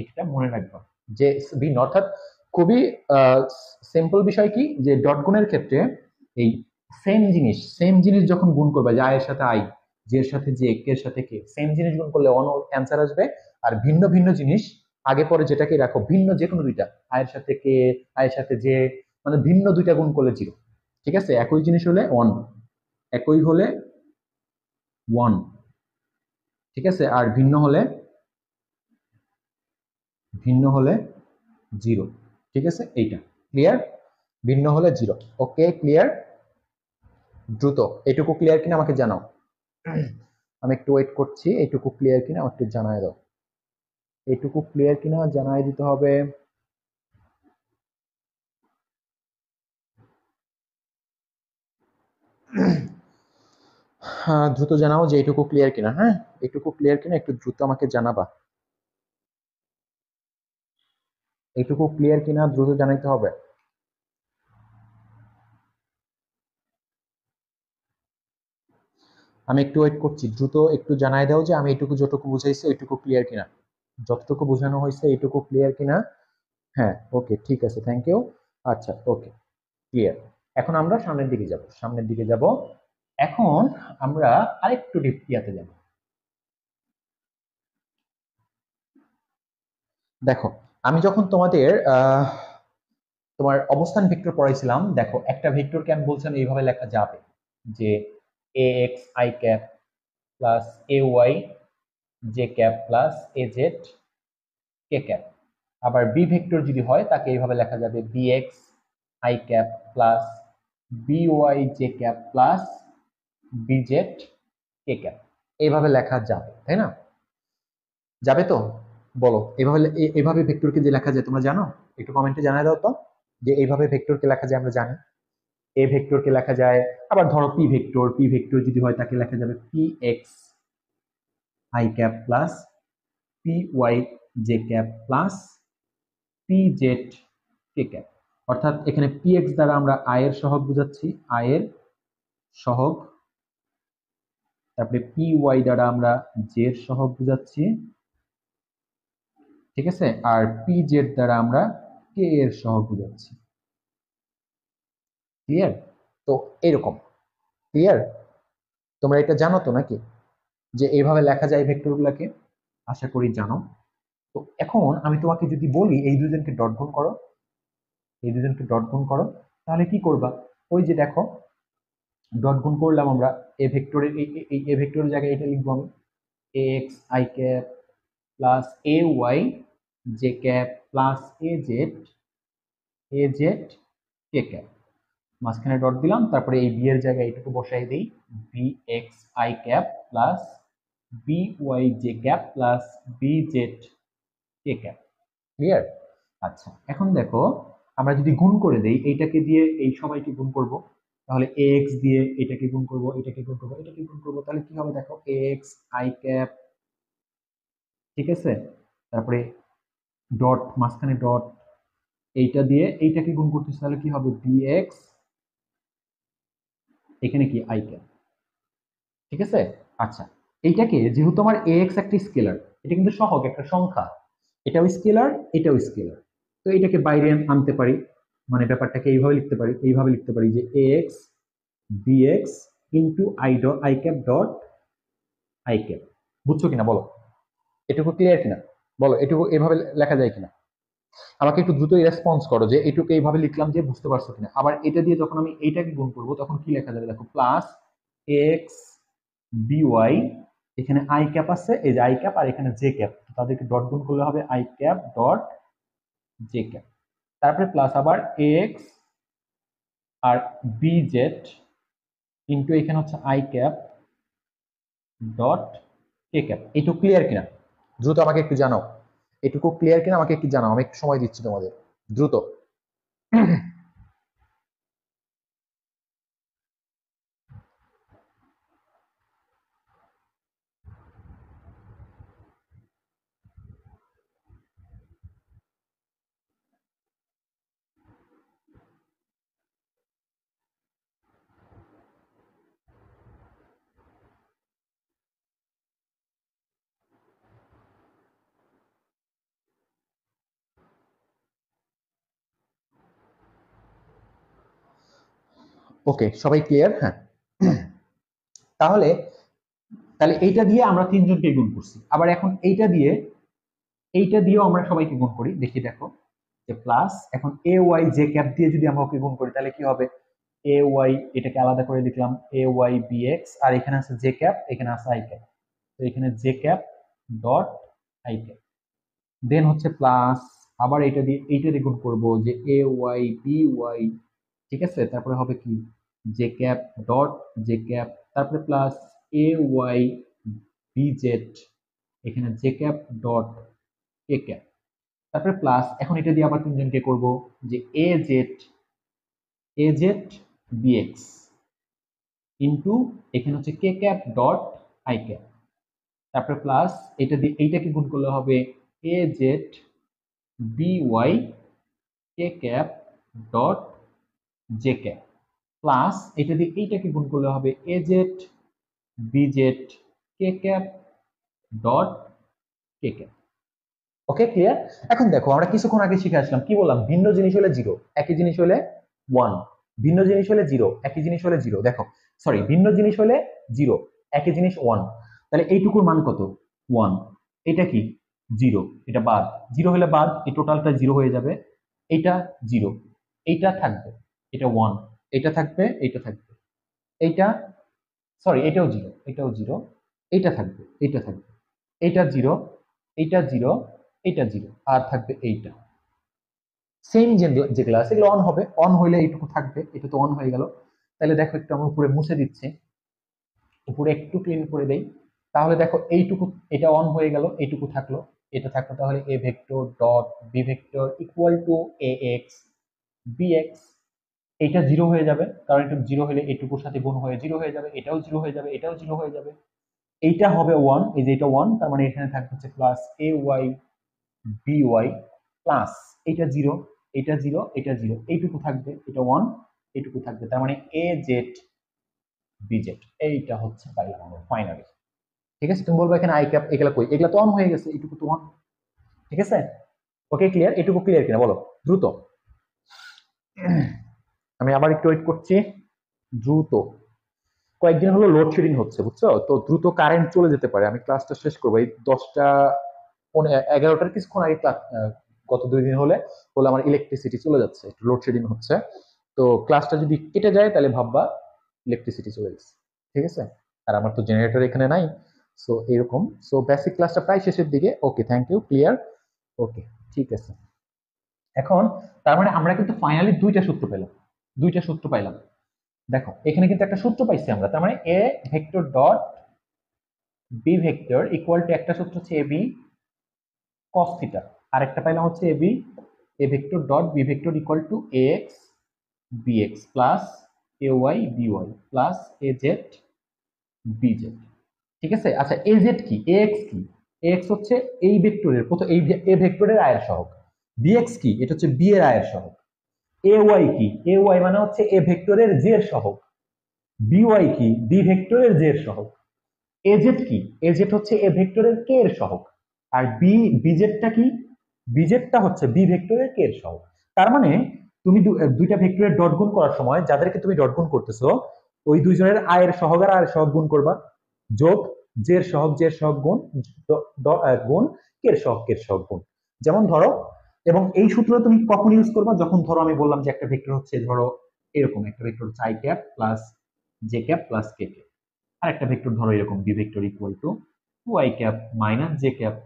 এটা মনে রাখবা যে ভিন্ন, অর্থাৎ খুবই সিম্পল বিষয় কি, যে ডট গুণের ক্ষেত্রে এই সেম জিনিস যখন গুণ করবে, যে আয়ের সাথে আই, জে এর সাথে জে, কে এর সাথে কে, সেম জিনিস গুণ করলে অ্যান্সার আসবে। আর ভিন্ন ভিন্ন জিনিস আগে পরে যেটাকে রাখো, ভিন্ন যে কোনো দুইটা, আয়ের সাথে কে, আয়ের সাথে জে, মানে ভিন্ন দুইটা গুণ করলে জিরো। ঠিক আছে? একই জিনিস হলে ওয়ান, একই হলে ওয়ান, ঠিক আছে? আর ভিন্ন হলে জিরো। ঠিক আছে? এইটা ক্লিয়ার? ভিন্ন হলে জিরো। ওকে, ক্লিয়ার? দ্রুত এটুকু ক্লিয়ার কিনা আমাকে জানাও। আমি একটু ওয়েট করছি, এইটুকু ক্লিয়ার কিনা আমাকে জানায় দাও। এইটুকু ক্লিয়ার কিনা জানাই দিতে হবে। হ্যাঁ, দ্রুত জানাও যে এইটুকু ক্লিয়ার কিনা। হ্যাঁ, এইটুকু ক্লিয়ার কিনা একটু দ্রুত আমাকে জানাবা। এইটুকু ক্লিয়ার কিনা দ্রুত জানাইতে হবে। আমি একটু ওয়েট করছি, দ্রুত একটু জানাই দাও যে আমি এইটুকু যতটুকু বুঝাইছি ওইটুকু ক্লিয়ার কিনা, যতটুকু বোঝানো হয়েছে এইটুকু ক্লিয়ার কিনা। হ্যাঁ, ওকে, ঠিক আছে, থ্যাংক ইউ। আচ্ছা, ওকে, ক্লিয়ার। এখন আমরা সামনের দিকে যাব। এখন আমরা আরেকটু ডিপ ইয়াতে যাব। দেখো, আমি যখন তোমার অবস্থান ভেক্টর পড়াইছিলাম, দেখো একটা ভেক্টরকে আমি বলছিলাম এইভাবে লেখা যাবে, যে A X I cap plus A Y J cap plus A Z K cap. আবার বি ভেক্টর যদি হয় তাকে এইভাবে লেখা যাবে B X I cap plus B Y J cap plus B Z K cap. এইভাবে লেখা যাবে, তাই না? যাবে তো? বলো, এইভাবে ভেক্টরকে যে লেখা যায় তোমরা জানো? একটু কমেন্টে জানাই দাও তো, যে এইভাবে ভেক্টরকে লেখা যায় আমরা জানি। এ ভেক্টরকে লেখা যায়, আবার ধরো পি ভেক্টর যদি হয় তাকে লেখা যাবে P X I cap plus P Y J cap plus P Z K cap. অর্থাৎ এখানে পি এক্স দ্বারা আমরা আই এর সহগ বুঝাচ্ছি, আই এর সহগ। তারপরে পি ওয়াই দ্বারা আমরা জে এর সহগ বুঝাচ্ছি, ঠিক আছে? আর পি জেড দ্বারা আমরা কে এর সহগ বুঝাচ্ছি। ক্লিয়ার? তো এরকম ক্লিয়ার? তোমরা এটা জানো তো নাকি, যে এইভাবে লেখা যায় ভেক্টরগুলোকে? আশা করি জানো। তো এখন আমি তোমাকে যদি বলি এই দুজনকে ডট গুণ করো, এই দুজনকে ডট গুণ করো, তাহলে কি করবা? ওই যে দেখো, ডট গুণ করলাম আমরা, এ ভেক্টরের এ ভেক্টরের জায়গায় এটা লিখবো আমি, A X I cap plus A Y J cap plus A Z K cap. মাঝখানে ডট দিলাম, তারপরে এই বি এর জায়গায় এইটুকু বসাই দিই, B X I cap plus B Y J cap plus B Z K cap. Clear? আচ্ছা, এখন দেখো, আমরা যদি গুণ করে দেই, এইটাকে দিয়ে এই সবাইকে গুণ করব, তাহলে এ এক্স দিয়ে এটাকে গুণ করব, এটাকে গুণ করব, এটাকে গুণ করব, তাহলে কি হবে দেখো, এ এক্স আই ক্যাপ, ঠিক আছে? তারপরে ডট, মাঝখানে ডট, এইটা দিয়ে এইটাকে গুণ করতেছি, তাহলে কি হবে, বি এক্স, এখানে কি আই ক্যাপ। ঠিক আছে? আচ্ছা, এইটাকে যেহেতু আমার এ এক্স একটা স্কেলার, এটা কিন্তু সহগ একটা সংখ্যা, এটাও স্কেলার এটাও স্কেলার, তো এটাকে বাইরে আনতে পারি, মানে ব্যাপারটাকে এইভাবে লিখতে পারি যে A X B X into I cap dot I cap. বুঝছো কিনা বলো? এটুকু ক্লিয়ার কিনা বলো? এটুকু এভাবে লেখা যায় কিনা? আমাকে একটু দ্রুতই রেসপন্স করো যে এটুকু এইভাবে লিখলাম যে বুঝতে পারছো কিনা। আবার এটা দিয়ে যখন আমি এইটাকে গুণ করবো তখন কি লেখা যাবে দেখো, প্লাস এক্স বিওয়াই, এখানে আই ক্যাপ আছে, এই যে আই ক্যাপ, আর এখানে জে ক্যাপ, তাদেরকে ডট গুণ করলে হবে I cap dot J cap. তারপরে প্লাস আবার এক্স আর বি জেড ইন্টু এখানে হচ্ছে I cap dot K cap. এইটুকু ক্লিয়ার কিনা দ্রুত আমাকে একটু জানাও। এটুকু ক্লিয়ার কিনা আমাকে একটু জানাও, আমি একটু সময় দিচ্ছি তোমাদের, দ্রুত। ওকে, সবাই ক্লিয়ার? হ্যাঁ। তাহলে তাহলে এইটা দিয়ে আমরা তিনজনকে গুণ করছি, আবার এখন এইটা দিয়েও আমরা সবাইকে গুণ করি, দেখি দেখো যে প্লাস এখন এ ওয়াই জে ক্যাপ দিয়ে যদি আমরা ওকে গুণ করি তাহলে কি হবে, এ ওয়াই এটাকে আলাদা করে লিখলাম এ ওয়াই বি এক্স, আর এখানে আছে জে ক্যাপ, এখানে আছে আই ক্যাপ, তো এখানে J cap dot I cap, then হচ্ছে প্লাস আবার এইটা দিয়ে গুণ করবো যে এ ওয়াই বি ওয়াই, ঠিক আছে, তারপরে হবে কি J cap dot J cap, তারপরে plus A Y B Z, এখানে J cap dot K cap, তারপরে প্লাস এখন এটা দিয়ে আবার তিনজনকে করব যে এ জেড বিএক্স ইন্টু এখানে হচ্ছে K cap dot I cap, তারপরে প্লাস এটা দিয়ে এইটাকে গুণ করলে হবে A Z B Y K cap dot J cap, plus এটা দিয়ে এইটাকে গুণ করলে হবে A Z B Z K cap dot K cap. Okay, clear? এখন দেখো আমরা কিছুক্ষণ আগে শিখে আসলাম, কি বললাম, ভিন্ন জিনিস হলে জিরো, একই জিনিস হলে ওয়ান, ভিন্ন জিনিস হলে জিরো, একই জিনিস হলে জিরো, দেখো সরি, ভিন্ন জিনিস হলে জিরো, একই জিনিস ওয়ান, তাহলে এইটুকুর মান কত, ওয়ান, এটা কি জিরো, এটা বাদ, জিরো হলে বাদ, এই টোটালটা জিরো হয়ে যাবে, এইটা জিরো, এইটা থাকবে, এটা ওয়ান, এটা থাকবে, এইটা থাকবে, এইটা সরি এটাও জিরো, এটাও জিরো, এইটা থাকবে, এইটা থাকবে, এইটা জিরো, এইটা জিরো, এইটা জিরো, আর থাকবে এইটা, সেম যেগুলো আছে এগুলো অন হবে, অন হইলে এইটুকু থাকবে, এটা তো অন হয়ে গেল, তাহলে দেখো একটু আমরা উপরে মুছে দিচ্ছি, উপরে একটু ক্লিন করে দেই, তাহলে দেখো এইটুকু, এটা অন হয়ে গেল, এইটুকু থাকলো, এটা থাকলো, তাহলে A vector dot B vector equal to A X B X, এইটা জিরো হয়ে যাবে, কারণ এটা জিরো হলে এইটুকুর সাথে গুণ হয়ে জিরো হয়ে যাবে, এটাও জিরো হয়ে যাবে, এটাও জিরো হয়ে যাবে, এইটা হবে ওয়ান, এই যে এটা ওয়ান, তার মানে এখানে থাকবে হচ্ছে plus A Y B Y plus এইটা জিরো, এটা জিরো, এটা জিরো, এইটুকু থাকবে, এটা ওয়ান, এইটুকু থাকবে, তার মানে এ জেড বি জেড, এইটা হচ্ছে পাইলাম আমরা ফাইনালি। ঠিক আছে, তুমি বলবো এখানে আই ক্যাপ এগুলা কই, এগুলা তো অন হয়ে গেছে, এইটুকু তো অন, ঠিক আছে? ওকে, ক্লিয়ার? এটুকু ক্লিয়ার কিনা বলো দ্রুত, আমি আবার একটু ওয়েট করছি, দ্রুত, কয়েকদিন হলো লোডশেডিং হচ্ছে বুঝছো, তো দ্রুত কারেন্ট চলে যেতে পারে, আমি ক্লাসটা শেষ করবো এই 10টা 11টার কিছুক্ষণ আগে ক্লাস, গত 2 দিন হলে আমার ইলেকট্রিসিটি চলে যাচ্ছে, একটু লোডশেডিং হচ্ছে, তো ক্লাসটা যদি কেটে যায় তাহলে ভাববা ইলেকট্রিসিটি চলে গেছে, ঠিক আছে? আর আমার তো জেনারেটর এখানে নাই, সো এরকম, সো বেসিক ক্লাসটা প্রায় শেষের দিকে, ওকে থ্যাংক ইউ, ক্লিয়ার, ওকে, ঠিক আছে। এখন তার মানে আমরা কিন্তু ফাইনালি দুইটা সূত্র পাইলাম, দেখো এখানে কিন্তু একটা সূত্র পাইছি আমরা, তার মানে A vector dot B vector equal to, একটা সূত্র হচ্ছে এ বি cos থিটা, আর একটা পাইলাম হচ্ছে A vector dot B vector equal to A X B X plus A Y B Y plus A Z B Z, ঠিক আছে? আচ্ছা, এ জেড কি, এ এক্স কি, এ এক্স হচ্ছে এই ভেক্টরের কত, এই এ ভেক্টরের আয়ের সহগ, বি এক্স কি, এটা হচ্ছে বি এর আয়ের সহগ, এ ওয়াই কি, এ ওয়াই মানে হচ্ছে এ ভেক্টরের জে এর সহগ, বি ওয়াই কি, বি ভেক্টরের জে এর সহগ, এজেড কি, এজেড হচ্ছে এ ভেক্টরের কে এর সহগ, আর বিজেডটা কি, বিজেডটা হচ্ছে বি ভেক্টরের কে এর সহগ, তার মানে তুমি দুইটা ভেক্টরের ডট গুণ করার সময় যাদেরকে তুমি ডট গুণ করতেছো ওই দুইজনের আয়ের সহগ আর আয়ের সহগ গুণ করবা, যোগ জের সহগ গুণ গুণ কে এর সহগ গুণ, যেমন ধরো, এবং এই সূত্র তুমি কখন ইউজ করবা, যখন ধরো আমি বললাম যে একটা ভেক্টর হচ্ছে, ধরো এরকম একটা ভেক্টর হচ্ছে I cap plus J cap plus K cap, আর একটা ভেক্টর ধরো এরকম B vector equal to 2i cap minus J cap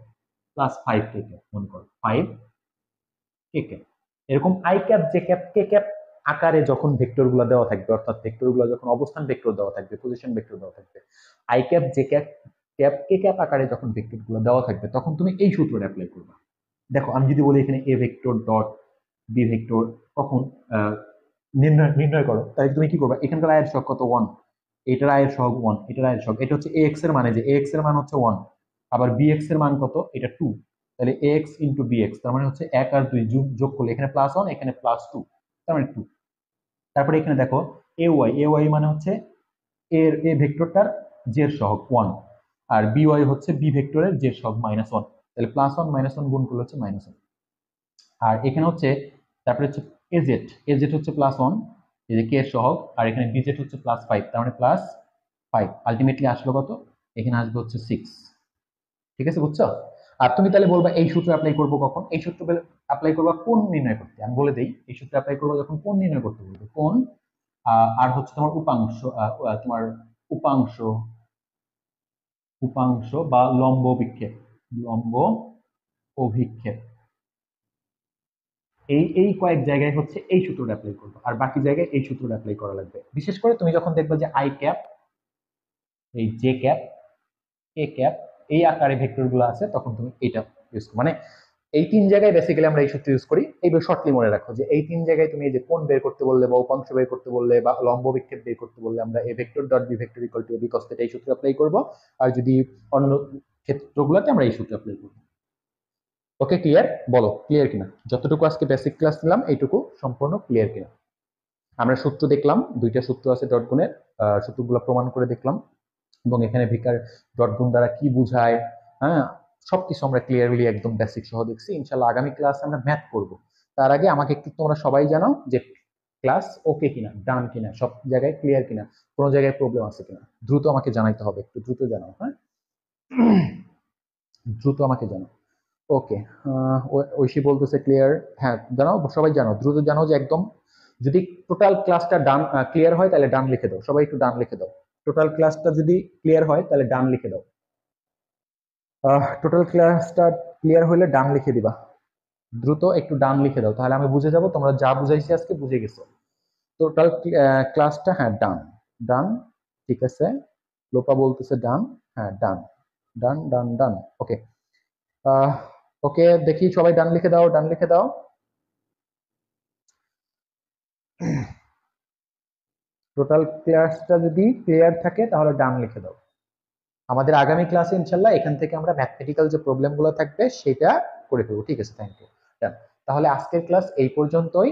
plus 5k cap, মনে করো 5k ক্যাপ, এরকম I cap J cap K cap আকারে যখন ভেক্টর গুলো দেওয়া থাকবে, অর্থাৎ ভেক্টর গুলো যখন অবস্থান ভেক্টর দেওয়া থাকবে, পজিশন ভেক্টর দেওয়া থাকবে, I cap J cap cap K cap আকারে যখন ভেক্টর গুলো দেওয়া থাকবে, তখন তুমি এই সূত্রটা অ্যাপ্লাই করবে। দেখো আমি যদি বলি এখানে A vector dot B vector কখন নির্ণয় করো, তাহলে তুমি কি করবে, এখানকার আয়ের সহগ কত, ওয়ান, এটার আয়ের সহগ ওয়ান, এটার আয়ের সহগ, এটা হচ্ছে এ এক্স এর মানে, যে এ এক্স এর মান হচ্ছে ওয়ান, আবার বি এক্স এর মান কত, এটা টু, তাহলে এ এক্স ইন্টু বি এক্স, তার মানে হচ্ছে এক আর দুই যোগ করলে এখানে প্লাস ওয়ান, এখানে প্লাস টু, তার মানে টু, তারপরে এখানে দেখো এ ওয়াই মানে হচ্ছে এ ভেক্টরটার জের সহগ ওয়ান, আর বি ওয়াই হচ্ছে বি ভেক্টরের জের সহগ মাইনাস ওয়ান, তাহলে প্লাস ওয়ান মাইনাস ওয়ান গুণ করলে হচ্ছে মাইনাস ওয়ান, আর এখানে হচ্ছে তারপরে হচ্ছে এজেড হচ্ছে প্লাস ওয়ান, এই যে কে সহগ, আর এখানে বিজেট হচ্ছে +5, তার মানে +5 আলটিমেটলি আসলো কত, এখানে আসবে হচ্ছে 6। ঠিক আছে, বুঝছো? আর তুমি তাহলে বলবা এই সূত্র অ্যাপ্লাই করবো কখন? এই সূত্র অ্যাপ্লাই করবা কোন নির্ণয় করতে, আমি বলে দেই। এই সূত্র অ্যাপ্লাই করবো যখন কোন নির্ণয় করতে বলবে, কোন আর হচ্ছে তোমার উপাংশ, তোমার উপাংশ উপাংশ বা লম্ব অভিক্ষেপ, লম্ব অভিক্ষেপ, এই কয়েক জায়গায় হচ্ছে এই সূত্রটা অ্যাপ্লাই করবো, আর বাকি জায়গায় এই সূত্রটা অ্যাপ্লাই করা লাগবে। বিশেষ করে তুমি যখন দেখবে যে আই ক্যাপ, এই জে ক্যাপ, এ ক্যাপ, এই আকারে ভেক্টর গুলো আছে, তখন তুমি এটা ইউজ করো। মানে এই তিন জায়গায় বেসিক্যালি আমরা এই সূত্র ইউজ করি। এইবার শর্টলি মনে রাখো যে এই তিন জায়গায় তুমি এই যে কোণ বের করতে বললে বা উপাংশ বের করতে বললে বা লম্ব বিক্ষেপ বের করতে বললে আমরা A vector dot B vector equal to A B cos theta এই সূত্র অ্যাপ্লাই করব। আর যদি অন্য ক্ষেত্রগুলোতে আমরা এই সূত্র অ্যাপ্লাই করব। ওকে, ক্লিয়ার? বলো ক্লিয়ার কিনা? যতটুকু আজকে বেসিক ক্লাস নিলাম এইটুকু সম্পূর্ণ ক্লিয়ার কিনা? আমরা সূত্র দেখলাম, দুইটা সূত্র আছে ডট গুণের, সূত্রগুলো প্রমাণ করে দেখলাম, এবং এখানে ভিকার ডট গুণ দ্বারা কি বোঝায়, হ্যাঁ, সবকিছু আমরা ক্লিয়ারলি একদম বেসিক সহ দেখছি। ইনশাল্লাহ আগামী ক্লাসে আমরা ম্যাথ করব। তার আগে আমাকে একটু তোমরা সবাই জানাও যে ক্লাস ওকে কিনা, ডান কিনা, সব জায়গায় ক্লিয়ার কিনা, কোনো জায়গায় প্রবলেম আছে কিনা। দ্রুত আমাকে জানাইতে হবে, একটু দ্রুত জানাও, হ্যাঁ, দ্রুত আমাকে জানাও। ওকে, ঐশী বলতেছে ক্লিয়ার। হ্যাঁ জানাও, সবাই জানাও, দ্রুত জানাও যে একদম, যদি টোটাল ক্লাসটা ডান ক্লিয়ার হয় তাহলে ডান লিখে দাও, সবাই একটু ডান লিখে দাও। টোটাল ক্লাসটা যদি ক্লিয়ার হয় তাহলে ডান লিখে দাও। টোটাল ক্লাসটা ক্লিয়ার হলে ডান লিখে দিবা, দ্রুত একটু ডান লিখে দাও, তাহলে আমি বুঝে যাব তোমরা যা বুঝাইছি আজকে বুঝে গেছো। টোটাল ক্লাসটা, হ্যাঁ ডান, ডান, ঠিক আছে। লোপা বলতেছে ডান, হ্যাঁ ডান, ডান ডান ডান। ওকে, ওকে, দেখি সবাই ডান লিখে দাও, ডান লিখে দাও। টোটাল ক্লাসটা যদি ক্লিয়ার থাকে তাহলে ডান লিখে দাও। আমাদের আগামী ক্লাসে ইনশাল্লাহ এখান থেকে আমরা ম্যাথমেটিক্যাল যে প্রবলেমগুলো থাকবে সেটা করে ফেলবো। ঠিক আছে, থ্যাংক ইউ। তাহলে আজকের ক্লাস এই পর্যন্তই।